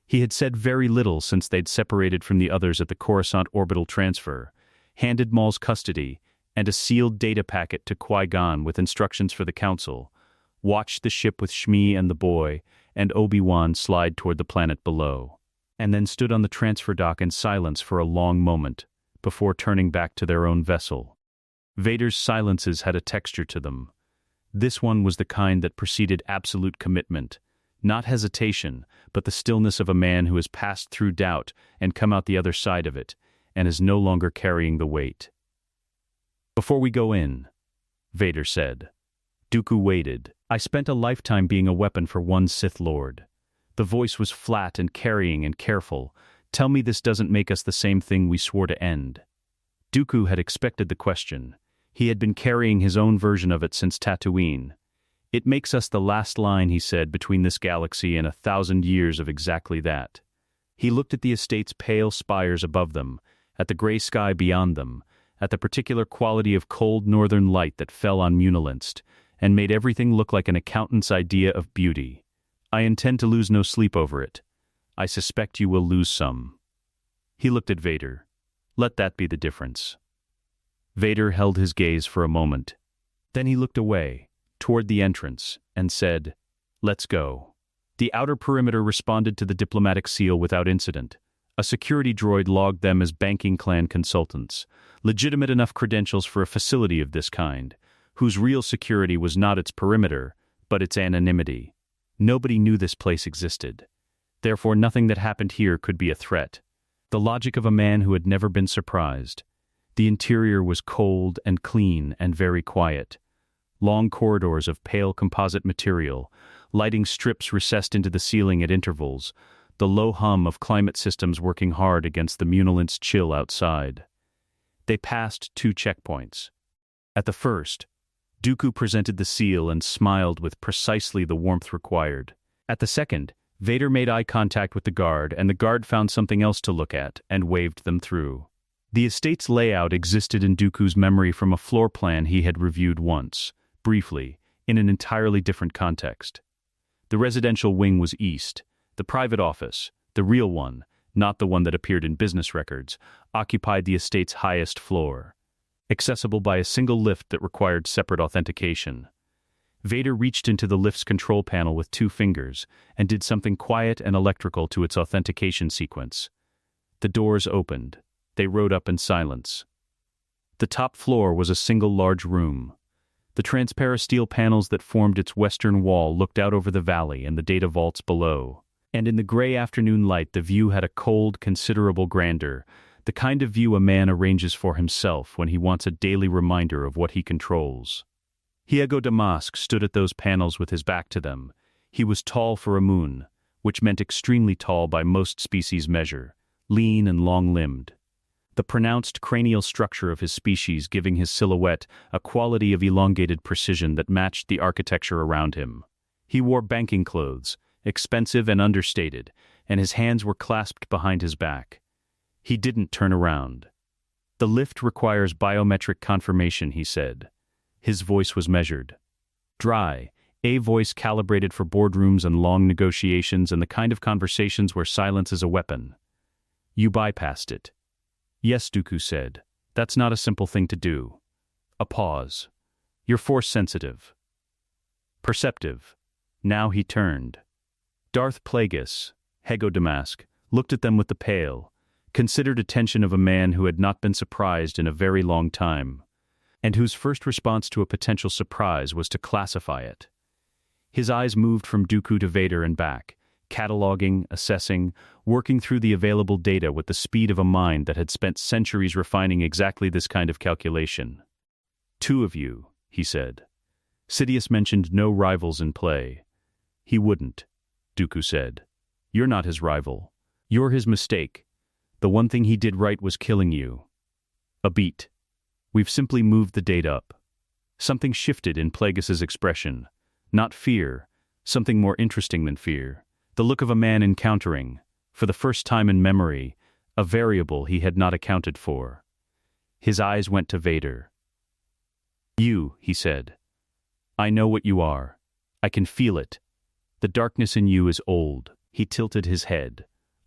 He had said very little since they'd separated from the others at the Coruscant orbital transfer, handed Maul's custody, and a sealed data packet to Qui-Gon with instructions for the Council, watched the ship with Shmi and the boy and Obi-Wan slide toward the planet below, and then stood on the transfer dock in silence for a long moment, before turning back to their own vessel. Vader's silences had a texture to them. This one was the kind that preceded absolute commitment, not hesitation, but the stillness of a man who has passed through doubt and come out the other side of it, and is no longer carrying the weight. "Before we go in," Vader said. Dooku waited. "I spent a lifetime being a weapon for one Sith Lord." The voice was flat and carrying and careful. "Tell me this doesn't make us the same thing we swore to end." Dooku had expected the question. He had been carrying his own version of it since Tatooine. "It makes us the last line," he said, "between this galaxy and 1,000 years of exactly that." He looked at the estate's pale spires above them, at the gray sky beyond them, at the particular quality of cold northern light that fell on Munilinst, and made everything look like an accountant's idea of beauty. "I intend to lose no sleep over it. I suspect you will lose some." He looked at Vader. "Let that be the difference." Vader held his gaze for a moment. Then he looked away, toward the entrance, and said, "Let's go." The outer perimeter responded to the diplomatic seal without incident. A security droid logged them as banking clan consultants, legitimate enough credentials for a facility of this kind, whose real security was not its perimeter, but its anonymity. Nobody knew this place existed. Therefore nothing that happened here could be a threat. The logic of a man who had never been surprised. The interior was cold and clean and very quiet. Long corridors of pale composite material, lighting strips recessed into the ceiling at intervals, the low hum of climate systems working hard against the Munilinst chill outside. They passed 2 checkpoints. At the first, Dooku presented the seal and smiled with precisely the warmth required. At the second, Vader made eye contact with the guard, and the guard found something else to look at and waved them through. The estate's layout existed in Dooku's memory from a floor plan he had reviewed once, briefly, in an entirely different context. The residential wing was east. The private office, the real one, not the one that appeared in business records, occupied the estate's highest floor, accessible by a single lift that required separate authentication. Vader reached into the lift's control panel with 2 fingers and did something quiet and electrical to its authentication sequence. The doors opened. They rode up in silence. The top floor was a single large room. The transparent steel panels that formed its western wall looked out over the valley and the data vaults below. And in the gray afternoon light the view had a cold, considerable grandeur, the kind of view a man arranges for himself when he wants a daily reminder of what he controls. Iago Damask stood at those panels with his back to them. He was tall for a moon, which meant extremely tall by most species' measure, lean and long-limbed. The pronounced cranial structure of his species giving his silhouette a quality of elongated precision that matched the architecture around him. He wore banking clothes, expensive and understated, and his hands were clasped behind his back. He didn't turn around. "The lift requires biometric confirmation," he said. His voice was measured. Dry, a voice calibrated for boardrooms and long negotiations and the kind of conversations where silence is a weapon. "You bypassed it." "Yes," Dooku said. "That's not a simple thing to do." A pause. "You're force-sensitive." "Perceptive." Now he turned. Darth Plagueis, Hego Damask, looked at them with the pale, considered attention of a man who had not been surprised in a very long time, and whose first response to a potential surprise was to classify it. His eyes moved from Dooku to Vader and back, cataloging, assessing, working through the available data with the speed of a mind that had spent centuries refining exactly this kind of calculation. "2 of you," he said. Sidious mentioned no rivals in play. "He wouldn't," Dooku said. "You're not his rival. You're his mistake. The one thing he did right was killing you." A beat. "We've simply moved the date up." Something shifted in Plagueis's expression. Not fear, something more interesting than fear. The look of a man encountering, for the first time in memory, a variable he had not accounted for. His eyes went to Vader. "You," he said. "I know what you are. I can feel it. The darkness in you is old." He tilted his head.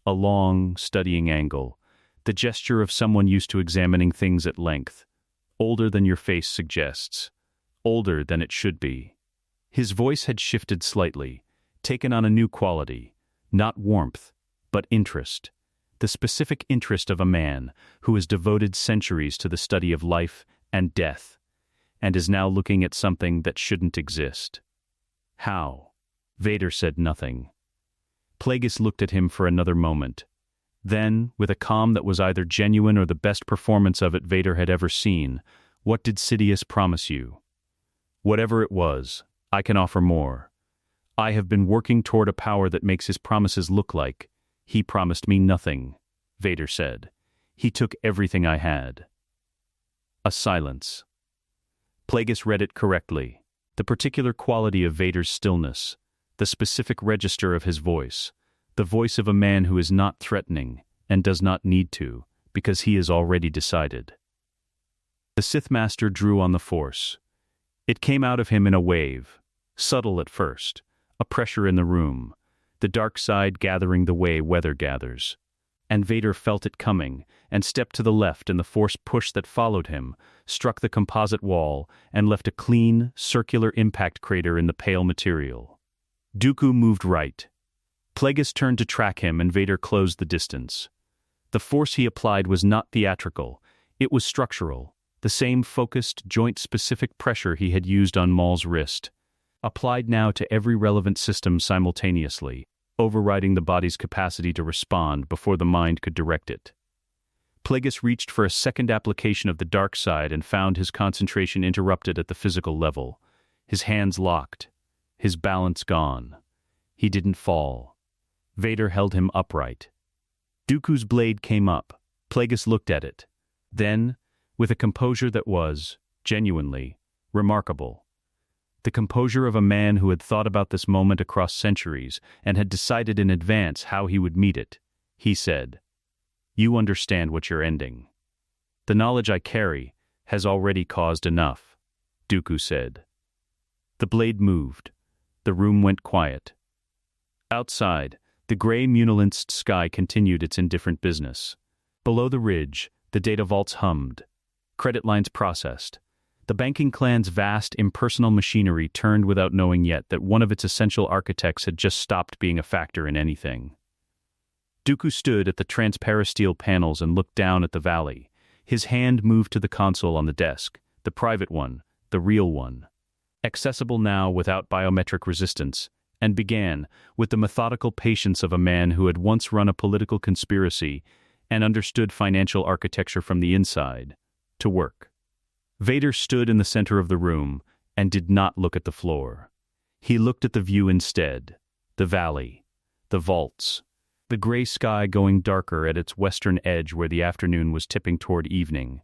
a long, studying angle, the gesture of someone used to examining things at length, older than your face suggests, older than it should be. His voice had shifted slightly, taken on a new quality, not warmth, but interest, the specific interest of a man who has devoted centuries to the study of life and death, and is now looking at something that shouldn't exist. How? Vader said nothing. Plagueis looked at him for another moment. Then, with a calm that was either genuine or the best performance of it Vader had ever seen, "What did Sidious promise you?" "Whatever it was, I can offer more. I have been working toward a power that makes his promises look like. He promised me nothing," Vader said. "He took everything I had." A silence. Plagueis read it correctly. The particular quality of Vader's stillness, the specific register of his voice, the voice of a man who is not threatening and does not need to, because he has already decided. The Sith Master drew on the Force. It came out of him in a wave, subtle at first, a pressure in the room, the dark side gathering the way weather gathers. And Vader felt it coming, and stepped to the left, and the Force push that followed him struck the composite wall and left a clean, circular impact crater in the pale material. Dooku moved right. Plagueis turned to track him, and Vader closed the distance. The force he applied was not theatrical, it was structural, the same focused, joint-specific pressure he had used on Maul's wrist, applied now to every relevant system simultaneously, overriding the body's capacity to respond before the mind could direct it. Plagueis reached for a second application of the dark side and found his concentration interrupted at the physical level, his hands locked, his balance gone. He didn't fall. Vader held him upright. Dooku's blade came up. Plagueis looked at it. Then, with a composure that was, genuinely, remarkable, the composure of a man who had thought about this moment across centuries and had decided in advance how he would meet it, he said, "You understand what you're ending." "The knowledge I carry has already caused enough," Dooku said. The blade moved. The room went quiet. Outside, the gray munilanced sky continued its indifferent business. Below the ridge, the data vaults hummed. Credit lines processed. The banking clan's vast, impersonal machinery turned without knowing yet that one of its essential architects had just stopped being a factor in anything. Dooku stood at the transparasteel panels and looked down at the valley. His hand moved to the console on the desk, the private one, the real one, accessible now without biometric resistance, and began, with the methodical patience of a man who had once run a political conspiracy and understood financial architecture from the inside, to work. Vader stood in the center of the room and did not look at the floor. He looked at the view instead, the valley, the vaults, the gray sky going darker at its western edge where the afternoon was tipping toward evening.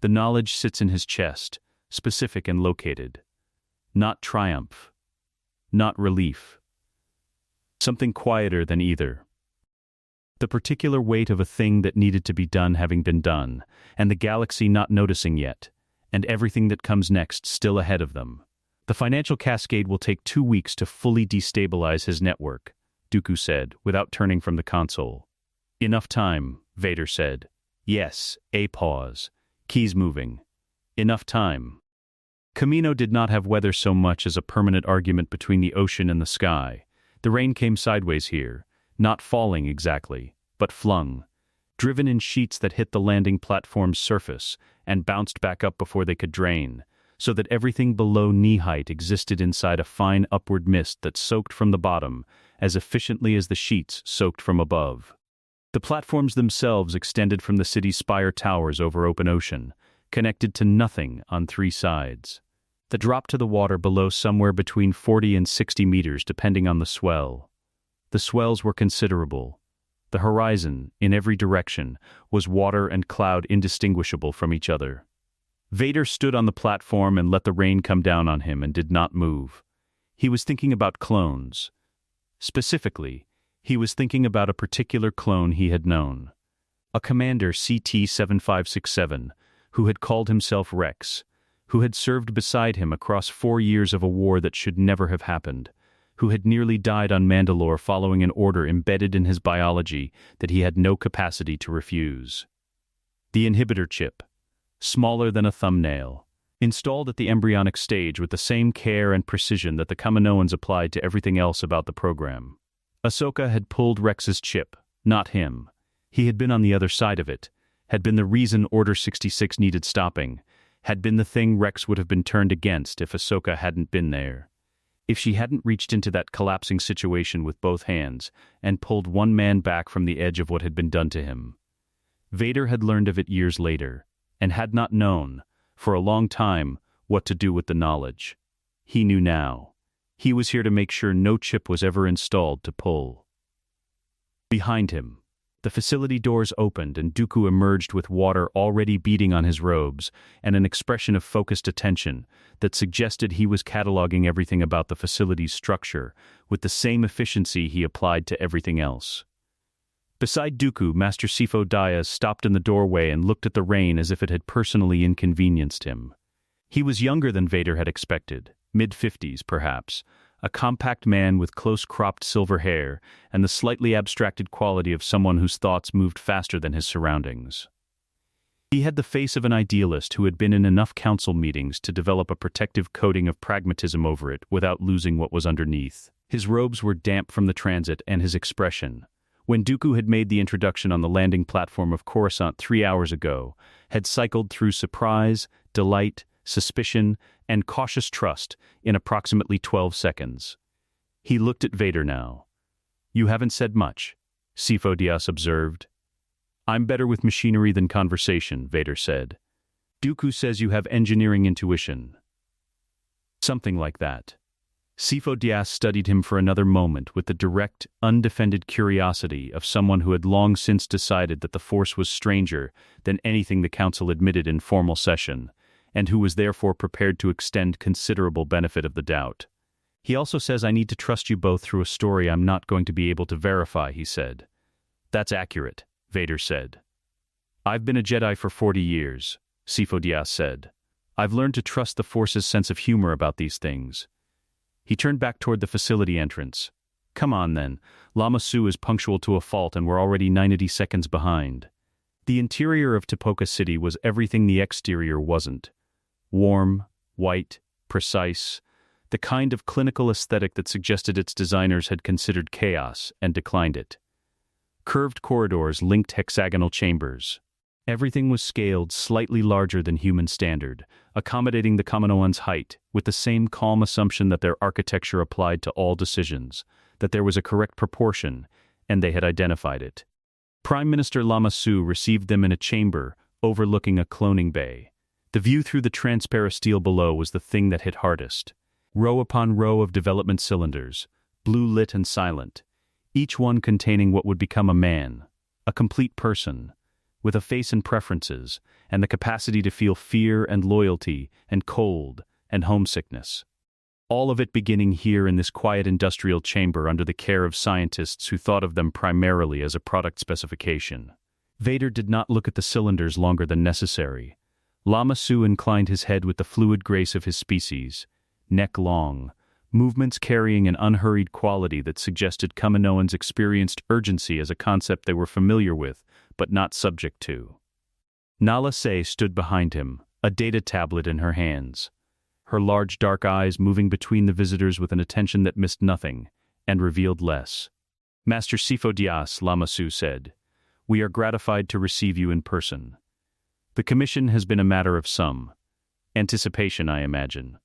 The knowledge sits in his chest, specific and located. Not triumph. Not relief. Something quieter than either. The particular weight of a thing that needed to be done having been done, and the galaxy not noticing yet, and everything that comes next still ahead of them. The financial cascade will take 2 weeks to fully destabilize his network, Dooku said, without turning from the console. Enough time, Vader said. Yes, a pause. Keys moving. Enough time. Camino did not have weather so much as a permanent argument between the ocean and the sky. The rain came sideways here, not falling exactly, but flung, driven in sheets that hit the landing platform's surface and bounced back up before they could drain, so that everything below knee height existed inside a fine upward mist that soaked from the bottom as efficiently as the sheets soaked from above. The platforms themselves extended from the city's spire towers over open ocean, connected to nothing on 3 sides. The drop to the water below somewhere between 40 and 60 meters depending on the swell. The swells were considerable. The horizon, in every direction, was water and cloud indistinguishable from each other. Vader stood on the platform and let the rain come down on him and did not move. He was thinking about clones. Specifically, he was thinking about a particular clone he had known. A commander CT-7567, who had called himself Rex, who had served beside him across 4 years of a war that should never have happened, who had nearly died on Mandalore following an order embedded in his biology that he had no capacity to refuse. The inhibitor chip, smaller than a thumbnail, installed at the embryonic stage with the same care and precision that the Kaminoans applied to everything else about the program. Ahsoka had pulled Rex's chip, not him. He had been on the other side of it, had been the reason Order 66 needed stopping, had been the thing Rex would have been turned against if Ahsoka hadn't been there. If she hadn't reached into that collapsing situation with both hands and pulled one man back from the edge of what had been done to him. Vader had learned of it years later, and had not known, for a long time, what to do with the knowledge. He knew now. He was here to make sure no chip was ever installed to pull. Behind him, the facility doors opened and Dooku emerged with water already beading on his robes and an expression of focused attention that suggested he was cataloging everything about the facility's structure with the same efficiency he applied to everything else. Beside Dooku, Master Sifo Dyas stopped in the doorway and looked at the rain as if it had personally inconvenienced him. He was younger than Vader had expected, mid-50s perhaps, a compact man with close-cropped silver hair and the slightly abstracted quality of someone whose thoughts moved faster than his surroundings. He had the face of an idealist who had been in enough council meetings to develop a protective coating of pragmatism over it without losing what was underneath. His robes were damp from the transit and his expression, when Dooku had made the introduction on the landing platform of Coruscant 3 hours ago, had cycled through surprise, delight, suspicion, and cautious trust in approximately 12 seconds. He looked at Vader now. "You haven't said much," Sifo Dyas observed. "I'm better with machinery than conversation," Vader said. "Dooku says you have engineering intuition." Something like that. Sifo Dyas studied him for another moment with the direct, undefended curiosity of someone who had long since decided that the Force was stranger than anything the Council admitted in formal session, and who was therefore prepared to extend considerable benefit of the doubt. "He also says I need to trust you both through a story I'm not going to be able to verify," he said. "That's accurate," Vader said. "I've been a Jedi for 40 years, Sifo Dyas said. "I've learned to trust the Force's sense of humor about these things." He turned back toward the facility entrance. "Come on then, Lama Su is punctual to a fault and we're already 90 seconds behind." The interior of Tipoca City was everything the exterior wasn't. Warm, white, precise, the kind of clinical aesthetic that suggested its designers had considered chaos and declined it. Curved corridors linked hexagonal chambers. Everything was scaled slightly larger than human standard, accommodating the Kaminoans' height, with the same calm assumption that their architecture applied to all decisions, that there was a correct proportion, and they had identified it. Prime Minister Lama Su received them in a chamber overlooking a cloning bay. The view through the transparasteel below was the thing that hit hardest. Row upon row of development cylinders, blue-lit and silent, each one containing what would become a man, a complete person, with a face and preferences, and the capacity to feel fear and loyalty and cold and homesickness. All of it beginning here in this quiet industrial chamber under the care of scientists who thought of them primarily as a product specification. Vader did not look at the cylinders longer than necessary. Lama Su inclined his head with the fluid grace of his species, neck long, movements carrying an unhurried quality that suggested Kaminoans experienced urgency as a concept they were familiar with, but not subject to. Nala Se stood behind him, a data tablet in her hands, her large dark eyes moving between the visitors with an attention that missed nothing and revealed less. "Master Sifo Dyas," Lama Su said, "we are gratified to receive you in person. The commission has been a matter of some anticipation, I imagine,"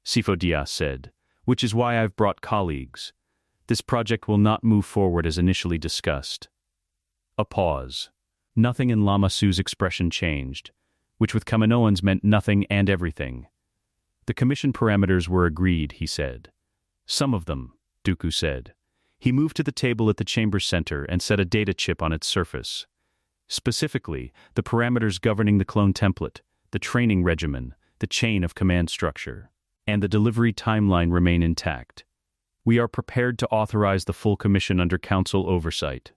Sifo Dyas said, "which is why I've brought colleagues. This project will not move forward as initially discussed." A pause. Nothing in Lama Su's expression changed, which with Kaminoans meant nothing and everything. "The commission parameters were agreed," he said. "Some of them," Dooku said. He moved to the table at the chamber center and set a data chip on its surface. Specifically, the parameters governing the clone template, the training regimen, the chain of command structure, and the delivery timeline remain intact. "We are prepared to authorize the full commission under Council oversight."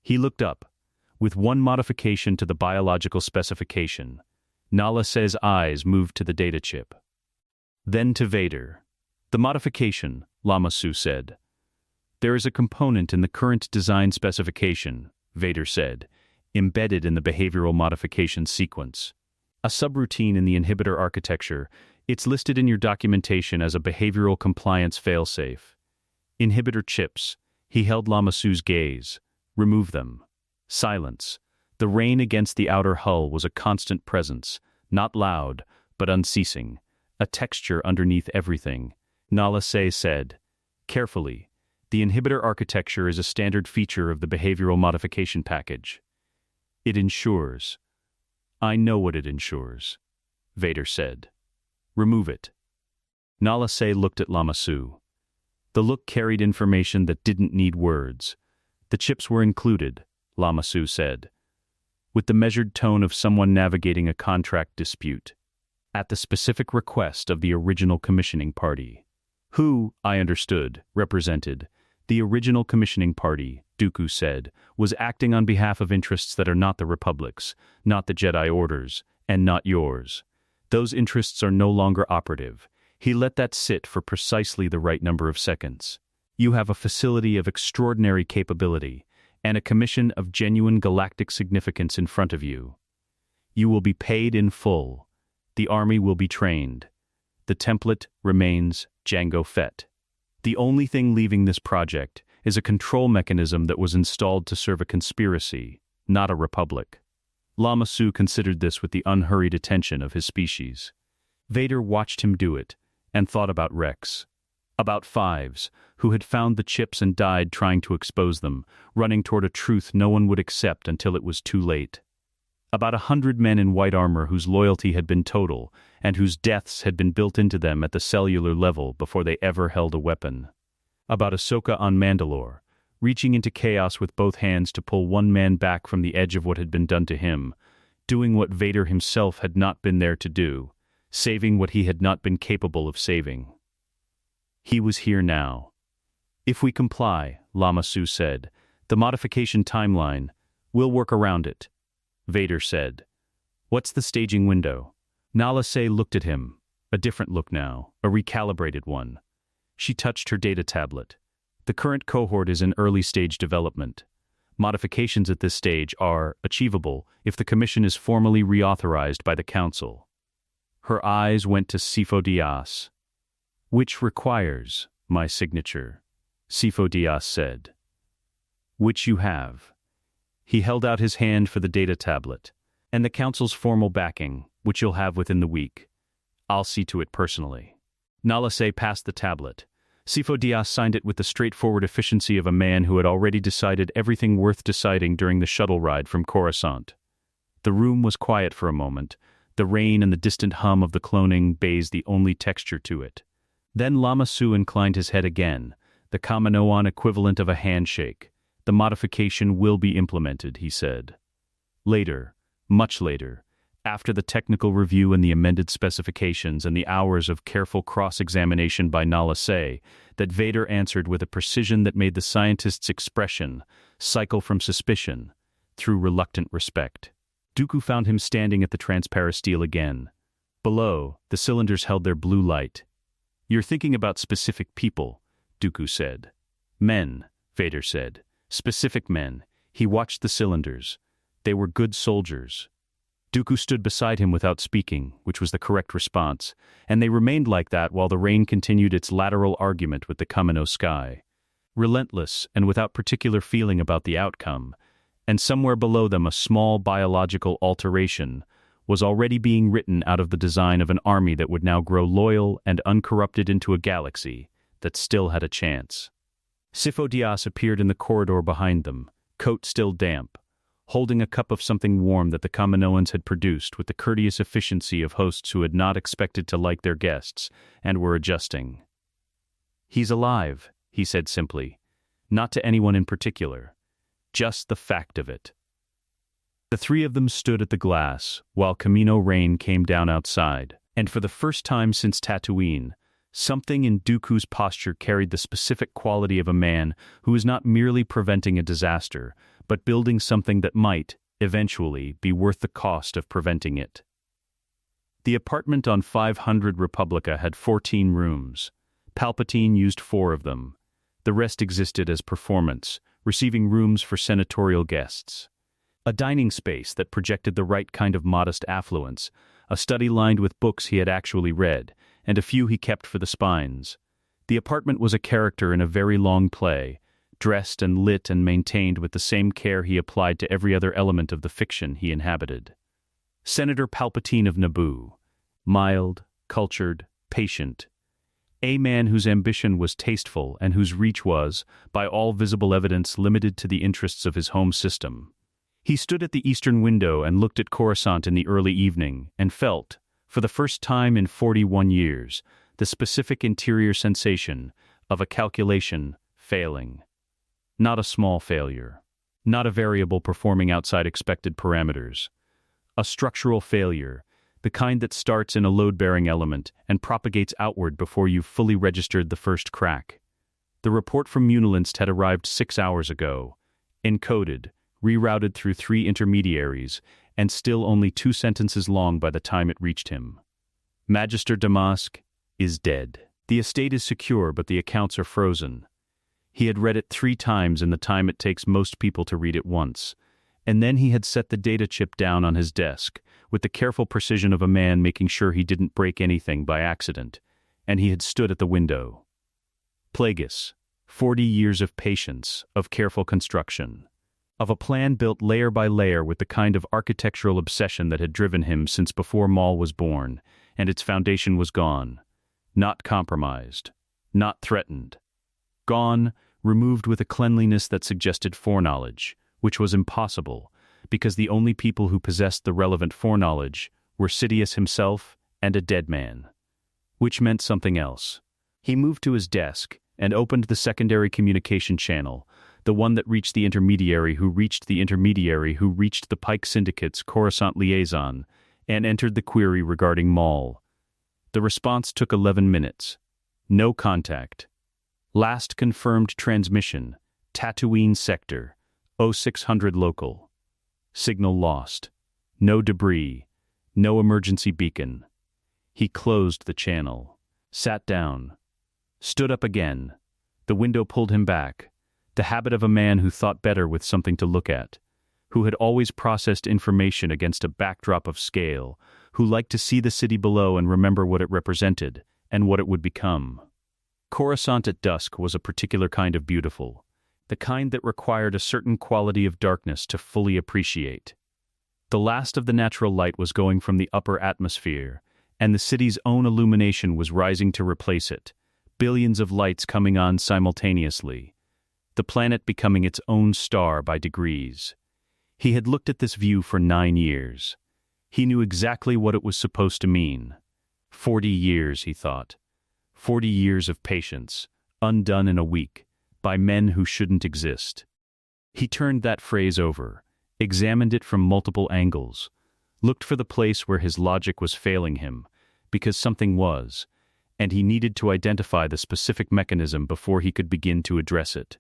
He looked up, with one modification to the biological specification. Nala Se's eyes moved to the data chip. Then to Vader. "The modification," Lama Su said. There is a component in the current design specification, Vader said, embedded in the behavioral modification sequence. A subroutine in the inhibitor architecture. It's listed in your documentation as a behavioral compliance failsafe. Inhibitor chips. He held Lama Su's gaze. Remove them. Silence. The rain against the outer hull was a constant presence, not loud, but unceasing. A texture underneath everything. Nala Se said, carefully, the inhibitor architecture is a standard feature of the behavioral modification package. It ensures. I know what it ensures, Vader said. Remove it. Nala Se looked at Lama Su. The look carried information that didn't need words. The chips were included, Lama Su said, with the measured tone of someone navigating a contract dispute, at the specific request of the original commissioning party. Who, I understood, represented. The original commissioning party, Dooku said, was acting on behalf of interests that are not the Republic's, not the Jedi Orders, and not yours. Those interests are no longer operative. He let that sit for precisely the right number of seconds. You have a facility of extraordinary capability, and a commission of genuine galactic significance in front of you. You will be paid in full. The army will be trained. The template remains Jango Fett. The only thing leaving this project is a control mechanism that was installed to serve a conspiracy, not a republic. Lama Su considered this with the unhurried attention of his species. Vader watched him do it, and thought about Rex. About Fives, who had found the chips and died trying to expose them, running toward a truth no one would accept until it was too late. About 100 men in white armor whose loyalty had been total, and whose deaths had been built into them at the cellular level before they ever held a weapon. About Ahsoka on Mandalore, reaching into chaos with both hands to pull one man back from the edge of what had been done to him, doing what Vader himself had not been there to do, saving what he had not been capable of saving. He was here now. If we comply, Lama Su said, the modification timeline, we'll work around it. Vader said. What's the staging window? Nala Se looked at him, a different look now, a recalibrated one. She touched her data tablet. The current cohort is in early stage development. Modifications at this stage are achievable if the commission is formally reauthorized by the Council. Her eyes went to Sifo Dyas. Which requires my signature, Sifo Dyas said. Which you have. He held out his hand for the data tablet, and the Council's formal backing, which you'll have within the week. I'll see to it personally. Nala Se passed the tablet. Sifo Dyas signed it with the straightforward efficiency of a man who had already decided everything worth deciding during the shuttle ride from Coruscant. The room was quiet for a moment, the rain and the distant hum of the cloning bays the only texture to it. Then Lama Su inclined his head again, the Kaminoan equivalent of a handshake. The modification will be implemented, he said. Later, much later, after the technical review and the amended specifications and the hours of careful cross-examination by Nala Se, that Vader answered with a precision that made the scientist's expression cycle from suspicion through reluctant respect. Dooku found him standing at the transparasteel again. Below, the cylinders held their blue light. You're thinking about specific people, Dooku said. Men, Vader said. Specific men. He watched the cylinders. They were good soldiers. Dooku stood beside him without speaking, which was the correct response, and they remained like that while the rain continued its lateral argument with the Kamino sky. Relentless and without particular feeling about the outcome, and somewhere below them a small biological alteration was already being written out of the design of an army that would now grow loyal and uncorrupted into a galaxy that still had a chance. Sifo Dyas appeared in the corridor behind them, coat still damp, holding a cup of something warm that the Kaminoans had produced with the courteous efficiency of hosts who had not expected to like their guests and were adjusting. He's alive, he said simply, not to anyone in particular, just the fact of it. The three of them stood at the glass while Kamino rain came down outside, and for the first time since Tatooine, something in Dooku's posture carried the specific quality of a man who is not merely preventing a disaster, but building something that might, eventually, be worth the cost of preventing it. The apartment on 500 Republica had 14 rooms. Palpatine used 4 of them. The rest existed as performance, receiving rooms for senatorial guests. A dining space that projected the right kind of modest affluence, a study lined with books he had actually read, and a few he kept for the spines. The apartment was a character in a very long play, dressed and lit and maintained with the same care he applied to every other element of the fiction he inhabited. Senator Palpatine of Naboo. Mild, cultured, patient. A man whose ambition was tasteful and whose reach was, by all visible evidence, limited to the interests of his home system. He stood at the eastern window and looked at Coruscant in the early evening and felt, for the first time in 41 years, the specific interior sensation of a calculation failing. Not a small failure. Not a variable performing outside expected parameters. A structural failure, the kind that starts in a load-bearing element and propagates outward before you've fully registered the first crack. The report from Munilinst had arrived 6 hours ago, encoded, rerouted through 3 intermediaries, and still only 2 sentences long by the time it reached him. Magister Damask is dead. The estate is secure, but the accounts are frozen. He had read it 3 times in the time it takes most people to read it once, and then he had set the data chip down on his desk, with the careful precision of a man making sure he didn't break anything by accident, and he had stood at the window. Plagueis, 40 years of patience, of careful construction, of a plan built layer by layer with the kind of architectural obsession that had driven him since before Maul was born, and its foundation was gone. Not compromised. Not threatened. Gone, removed with a cleanliness that suggested foreknowledge, which was impossible, because the only people who possessed the relevant foreknowledge were Sidious himself and a dead man. Which meant something else. He moved to his desk and opened the secondary communication channel, the one that reached the intermediary who reached the intermediary who reached the Pike Syndicate's Coruscant liaison, and entered the query regarding Maul. The response took 11 minutes. No contact. Last confirmed transmission, Tatooine Sector, 0600 local. Signal lost. No debris. No emergency beacon. He closed the channel. Sat down. Stood up again. The window pulled him back. The habit of a man who thought better with something to look at, who had always processed information against a backdrop of scale, who liked to see the city below and remember what it represented, and what it would become. Coruscant at dusk was a particular kind of beautiful, the kind that required a certain quality of darkness to fully appreciate. The last of the natural light was going from the upper atmosphere, and the city's own illumination was rising to replace it, billions of lights coming on simultaneously, the planet becoming its own star by degrees. He had looked at this view for 9 years. He knew exactly what it was supposed to mean. 40 years, he thought. 40 years of patience, undone in a week, by men who shouldn't exist. He turned that phrase over, examined it from multiple angles, looked for the place where his logic was failing him, because something was, and he needed to identify the specific mechanism before he could begin to address it.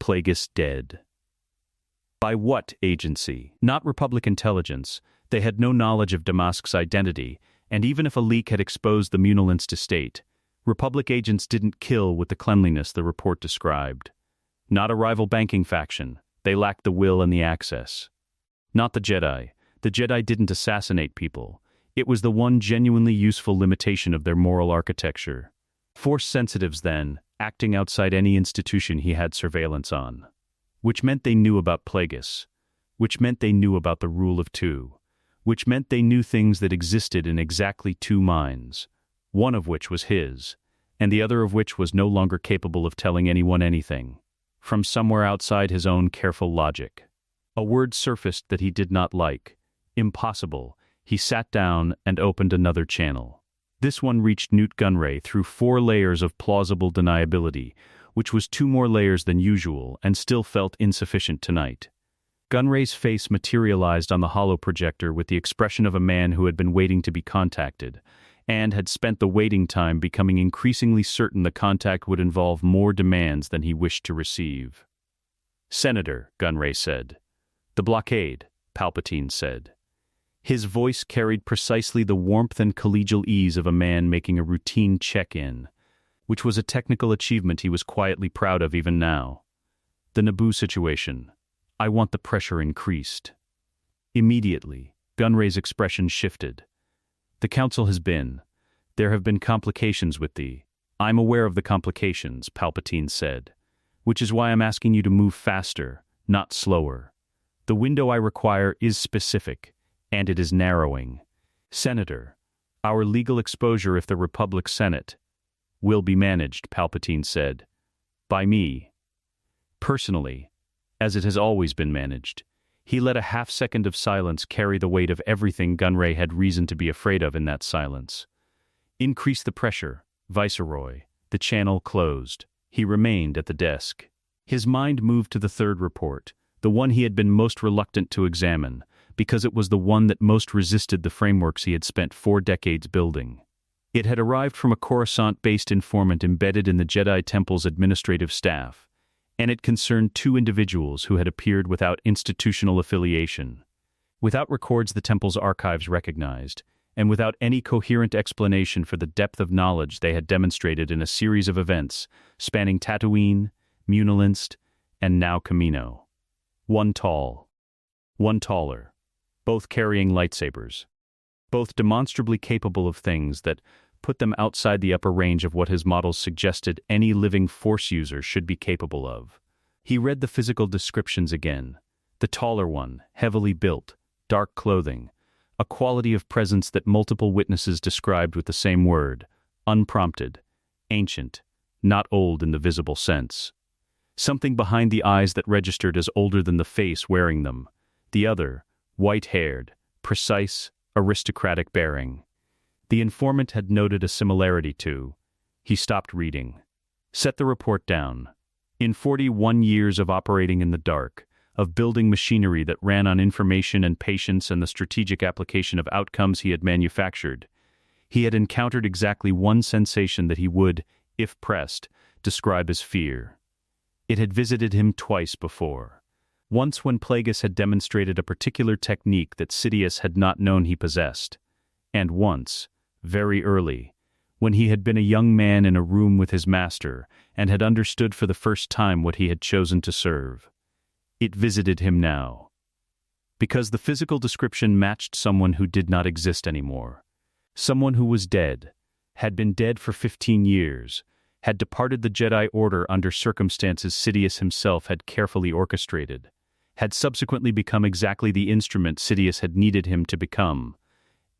Plagueis dead. By what agency? Not Republic intelligence. They had no knowledge of Damask's identity, and even if a leak had exposed the Munilinst estate, Republic agents didn't kill with the cleanliness the report described. Not a rival banking faction. They lacked the will and the access. Not the Jedi. The Jedi didn't assassinate people. It was the one genuinely useful limitation of their moral architecture. Force sensitives, then, acting outside any institution he had surveillance on. Which meant they knew about Plagueis. Which meant they knew about the rule of 2. Which meant they knew things that existed in exactly 2 minds, one of which was his, and the other of which was no longer capable of telling anyone anything, from somewhere outside his own careful logic. A word surfaced that he did not like. Impossible. He sat down and opened another channel. This one reached Newt Gunray through 4 layers of plausible deniability, which was 2 more layers than usual and still felt insufficient tonight. Gunray's face materialized on the holo projector with the expression of a man who had been waiting to be contacted, and had spent the waiting time becoming increasingly certain the contact would involve more demands than he wished to receive. "Senator," Gunray said. "The blockade," Palpatine said. His voice carried precisely the warmth and collegial ease of a man making a routine check-in. which was a technical achievement he was quietly proud of even now. The Naboo situation. I want the pressure increased. Immediately, Gunray's expression shifted. The Council has been. There have been complications with the. I'm aware of the complications, Palpatine said. Which is why I'm asking you to move faster, not slower. The window I require is specific, and it is narrowing. Senator, our legal exposure if the Republic Senate will be managed, Palpatine said. By me. Personally, as it has always been managed. He let a half-second of silence carry the weight of everything Gunray had reason to be afraid of in that silence. Increase the pressure, Viceroy. The channel closed. He remained at the desk. His mind moved to the third report, the one he had been most reluctant to examine, because it was the one that most resisted the frameworks he had spent 4 decades building. It had arrived from a Coruscant-based informant embedded in the Jedi Temple's administrative staff, and it concerned 2 individuals who had appeared without institutional affiliation, without records the Temple's archives recognized, and without any coherent explanation for the depth of knowledge they had demonstrated in a series of events spanning Tatooine, Munilinst, and now Kamino. One tall, one taller, both carrying lightsabers, both demonstrably capable of things that put them outside the upper range of what his models suggested any living Force user should be capable of. He read the physical descriptions again. The taller one, heavily built, dark clothing, a quality of presence that multiple witnesses described with the same word, unprompted, ancient, not old in the visible sense. Something behind the eyes that registered as older than the face wearing them. The other, white-haired, precise, aristocratic bearing. The informant had noted a similarity to. He stopped reading. Set the report down. In 41 years of operating in the dark, of building machinery that ran on information and patience and the strategic application of outcomes he had manufactured, he had encountered exactly one sensation that he would, if pressed, describe as fear. It had visited him twice before. Once when Plagueis had demonstrated a particular technique that Sidious had not known he possessed, and once, very early, when he had been a young man in a room with his master and had understood for the first time what he had chosen to serve. It visited him now. Because the physical description matched someone who did not exist anymore. Someone who was dead, had been dead for 15 years, had departed the Jedi Order under circumstances Sidious himself had carefully orchestrated, had subsequently become exactly the instrument Sidious had needed him to become,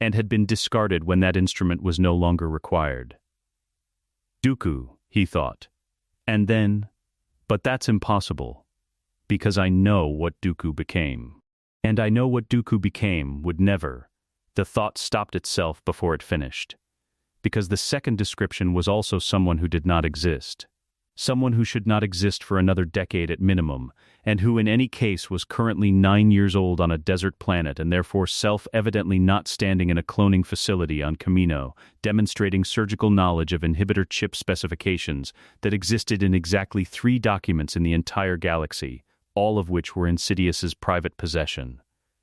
and had been discarded when that instrument was no longer required. Dooku, he thought. And then, but that's impossible, because I know what Dooku became. And I know what Dooku became would never. The thought stopped itself before it finished. Because the second description was also someone who did not exist. Someone who should not exist for another decade at minimum, and who in any case was currently 9 years old on a desert planet and therefore self-evidently not standing in a cloning facility on Kamino, demonstrating surgical knowledge of inhibitor chip specifications that existed in exactly 3 documents in the entire galaxy, all of which were in Sidious's private possession.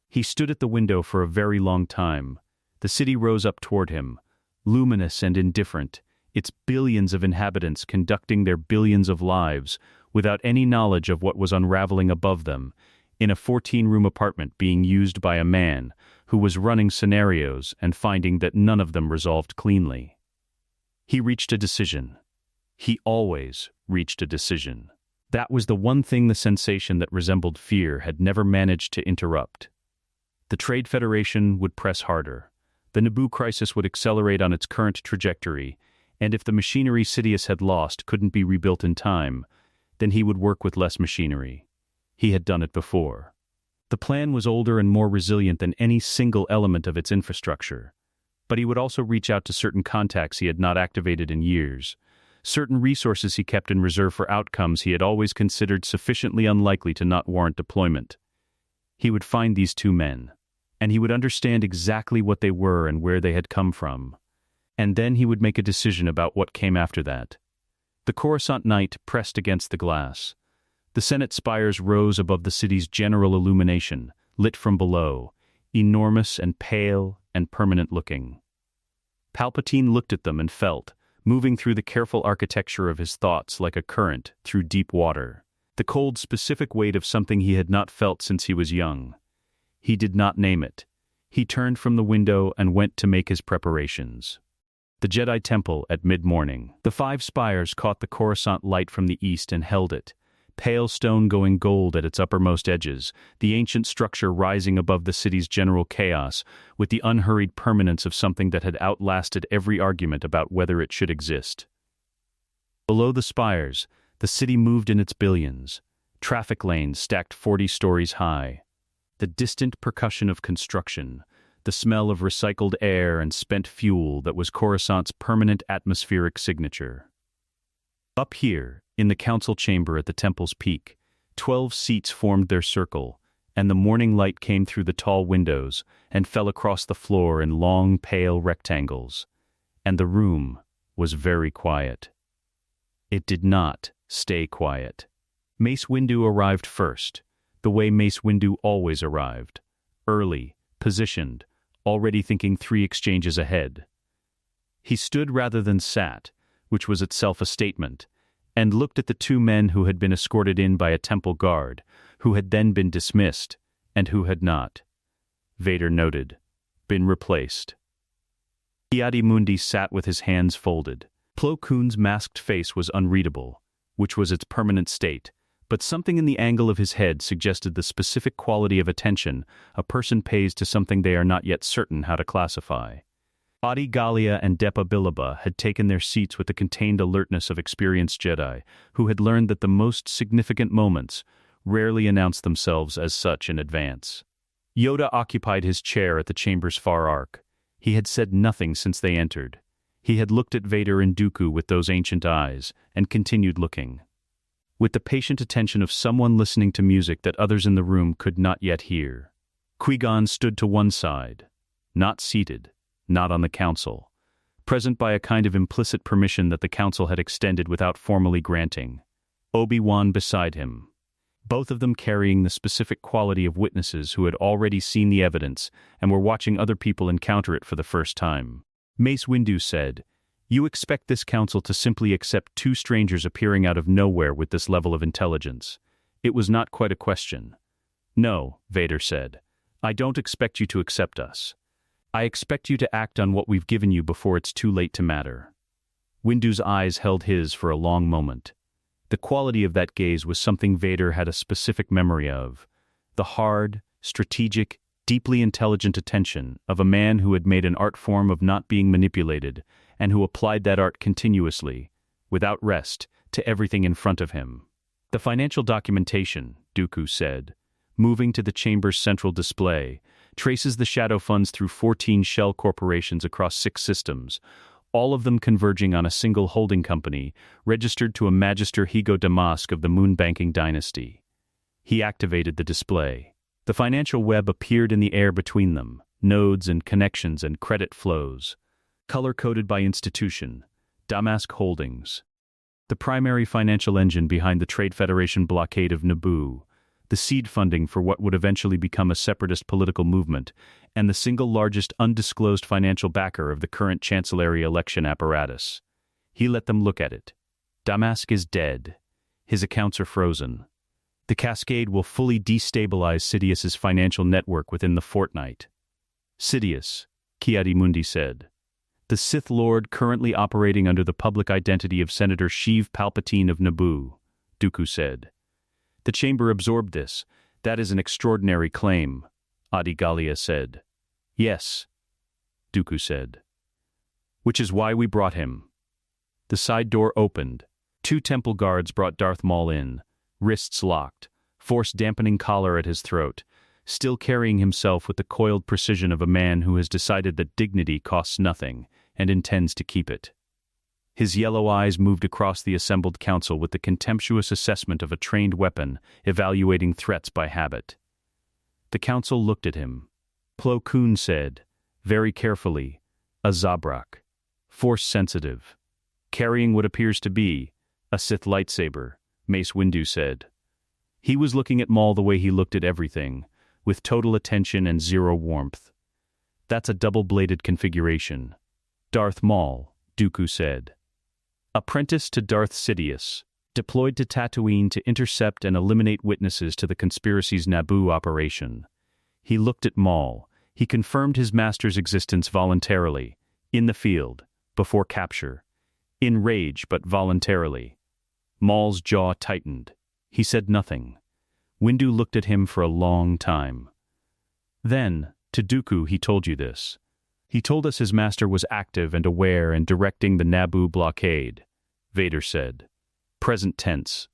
He stood at the window for a very long time. The city rose up toward him, luminous and indifferent, its billions of inhabitants conducting their billions of lives without any knowledge of what was unraveling above them, in a 14-room apartment being used by a man who was running scenarios and finding that none of them resolved cleanly. He reached a decision. He always reached a decision. That was the one thing the sensation that resembled fear had never managed to interrupt. The Trade Federation would press harder. The Naboo crisis would accelerate on its current trajectory, and if the machinery Sidious had lost couldn't be rebuilt in time, then he would work with less machinery. He had done it before. The plan was older and more resilient than any single element of its infrastructure. But he would also reach out to certain contacts he had not activated in years, certain resources he kept in reserve for outcomes he had always considered sufficiently unlikely to not warrant deployment. He would find these 2 men, and he would understand exactly what they were and where they had come from. And then he would make a decision about what came after that. The Coruscant night pressed against the glass. The Senate spires rose above the city's general illumination, lit from below, enormous and pale and permanent-looking. Palpatine looked at them and felt, moving through the careful architecture of his thoughts like a current through deep water. The cold, specific weight of something he had not felt since he was young. He did not name it. He turned from the window and went to make his preparations. The Jedi Temple at mid-morning. The 5 spires caught the Coruscant light from the east and held it, pale stone going gold at its uppermost edges, the ancient structure rising above the city's general chaos, with the unhurried permanence of something that had outlasted every argument about whether it should exist. Below the spires, the city moved in its billions, traffic lanes stacked 40 stories high. The distant percussion of construction, the smell of recycled air and spent fuel that was Coruscant's permanent atmospheric signature. Up here, in the council chamber at the temple's peak, 12 seats formed their circle, and the morning light came through the tall windows and fell across the floor in long, pale rectangles. And the room was very quiet. It did not stay quiet. Mace Windu arrived first, the way Mace Windu always arrived, early, positioned, already thinking 3 exchanges ahead. He stood rather than sat, which was itself a statement, and looked at the 2 men who had been escorted in by a temple guard, who had then been dismissed, and who had not. Vader noted, been replaced. Ki-Adi-Mundi sat with his hands folded. Plo Koon's masked face was unreadable, which was its permanent state, but something in the angle of his head suggested the specific quality of attention a person pays to something they are not yet certain how to classify. Adi Gallia and Depa Billaba had taken their seats with the contained alertness of experienced Jedi, who had learned that the most significant moments rarely announce themselves as such in advance. Yoda occupied his chair at the chamber's far arc. He had said nothing since they entered. He had looked at Vader and Dooku with those ancient eyes, and continued looking. With the patient attention of someone listening to music that others in the room could not yet hear. Qui-Gon stood to one side, not seated, not on the council, present by a kind of implicit permission that the council had extended without formally granting. Obi-Wan beside him, both of them carrying the specific quality of witnesses who had already seen the evidence and were watching other people encounter it for the first time. Mace Windu said, "You expect this council to simply accept 2 strangers appearing out of nowhere with this level of intelligence." It was not quite a question. "No," Vader said. "I don't expect you to accept us. I expect you to act on what we've given you before it's too late to matter." Windu's eyes held his for a long moment. The quality of that gaze was something Vader had a specific memory of. The hard, strategic, deeply intelligent attention of a man who had made an art form of not being manipulated, and who applied that art continuously, without rest, to everything in front of him. "The financial documentation," Dooku said, moving to the chamber's central display, traces the shadow funds through 14 shell corporations across 6 systems, all of them converging on a single holding company, registered to a Magister Higo Damask of the Moon Banking Dynasty. He activated the display. The financial web appeared in the air between them, nodes and connections and credit flows. Color-coded by institution, Damask Holdings. The primary financial engine behind the Trade Federation blockade of Naboo, the seed funding for what would eventually become a separatist political movement, and the single largest undisclosed financial backer of the current Chancellery election apparatus. He let them look at it. Damask is dead. His accounts are frozen. The cascade will fully destabilize Sidious's financial network within the fortnight. Sidious, Ki-Adi-Mundi said. The Sith Lord currently operating under the public identity of Senator Sheev Palpatine of Naboo, Dooku said. The chamber absorbed this. That is an extraordinary claim, Adi Gallia said. Yes, Dooku said. Which is why we brought him. The side door opened. 2 temple guards brought Darth Maul in, wrists locked, force-dampening collar at his throat, still carrying himself with the coiled precision of a man who has decided that dignity costs nothing and intends to keep it. His yellow eyes moved across the assembled council with the contemptuous assessment of a trained weapon evaluating threats by habit. The council looked at him. Plo Koon said, very carefully, a Zabrak, force-sensitive, carrying what appears to be a Sith lightsaber, Mace Windu said. He was looking at Maul the way he looked at everything, with total attention and zero warmth. That's a double-bladed configuration. Darth Maul, Dooku said. Apprentice to Darth Sidious, deployed to Tatooine to intercept and eliminate witnesses to the conspiracy's Naboo operation. He looked at Maul. He confirmed his master's existence voluntarily, in the field, before capture. In rage, but voluntarily. Maul's jaw tightened. He said nothing. Windu looked at him for a long time. Then, to Dooku, he told you this. He told us his master was active and aware and directing the Naboo blockade, Vader said. Present tense.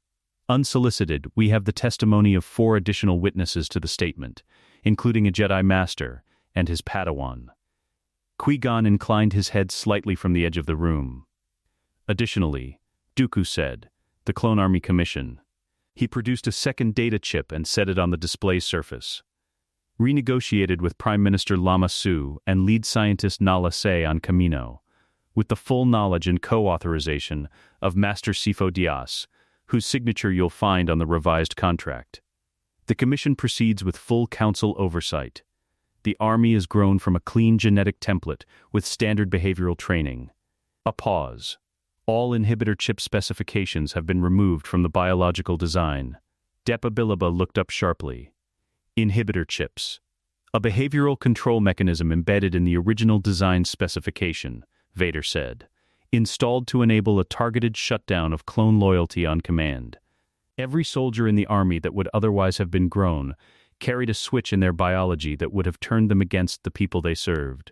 Unsolicited, we have the testimony of 4 additional witnesses to the statement, including a Jedi Master and his Padawan. Qui-Gon inclined his head slightly from the edge of the room. Additionally, Dooku said, the Clone Army Commission. He produced a second data chip and set it on the display surface. Renegotiated with Prime Minister Lama Su and lead scientist Nala Se on Camino, with the full knowledge and co-authorization of Master Sifo Dyas, whose signature you'll find on the revised contract. The commission proceeds with full council oversight. The Army is grown from a clean genetic template with standard behavioral training. A pause. All inhibitor chip specifications have been removed from the biological design. Depa Billaba looked up sharply. Inhibitor chips. A behavioral control mechanism embedded in the original design specification, Vader said, installed to enable a targeted shutdown of clone loyalty on command. Every soldier in the Army that would otherwise have been grown carried a switch in their biology that would have turned them against the people they served.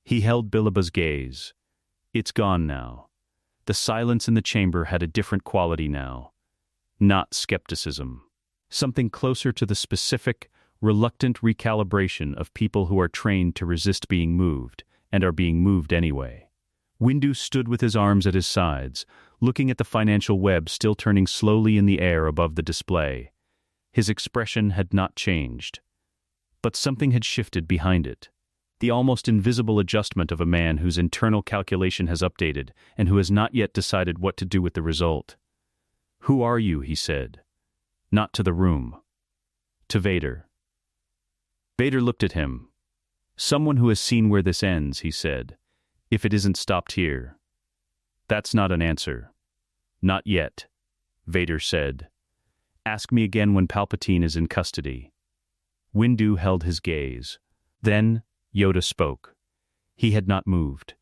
He held Billaba's gaze. It's gone now. The silence in the chamber had a different quality now. Not skepticism. Something closer to the specific, reluctant recalibration of people who are trained to resist being moved, and are being moved anyway. Windu stood with his arms at his sides, looking at the financial web still turning slowly in the air above the display. His expression had not changed. But something had shifted behind it. The almost invisible adjustment of a man whose internal calculation has updated and who has not yet decided what to do with the result. "Who are you?" he said. Not to the room. To Vader. Vader looked at him. "Someone who has seen where this ends," he said, "if it isn't stopped here." "That's not an answer." "Not yet," Vader said. "Ask me again when Palpatine is in custody." Windu held his gaze. Then Yoda spoke. He had not moved,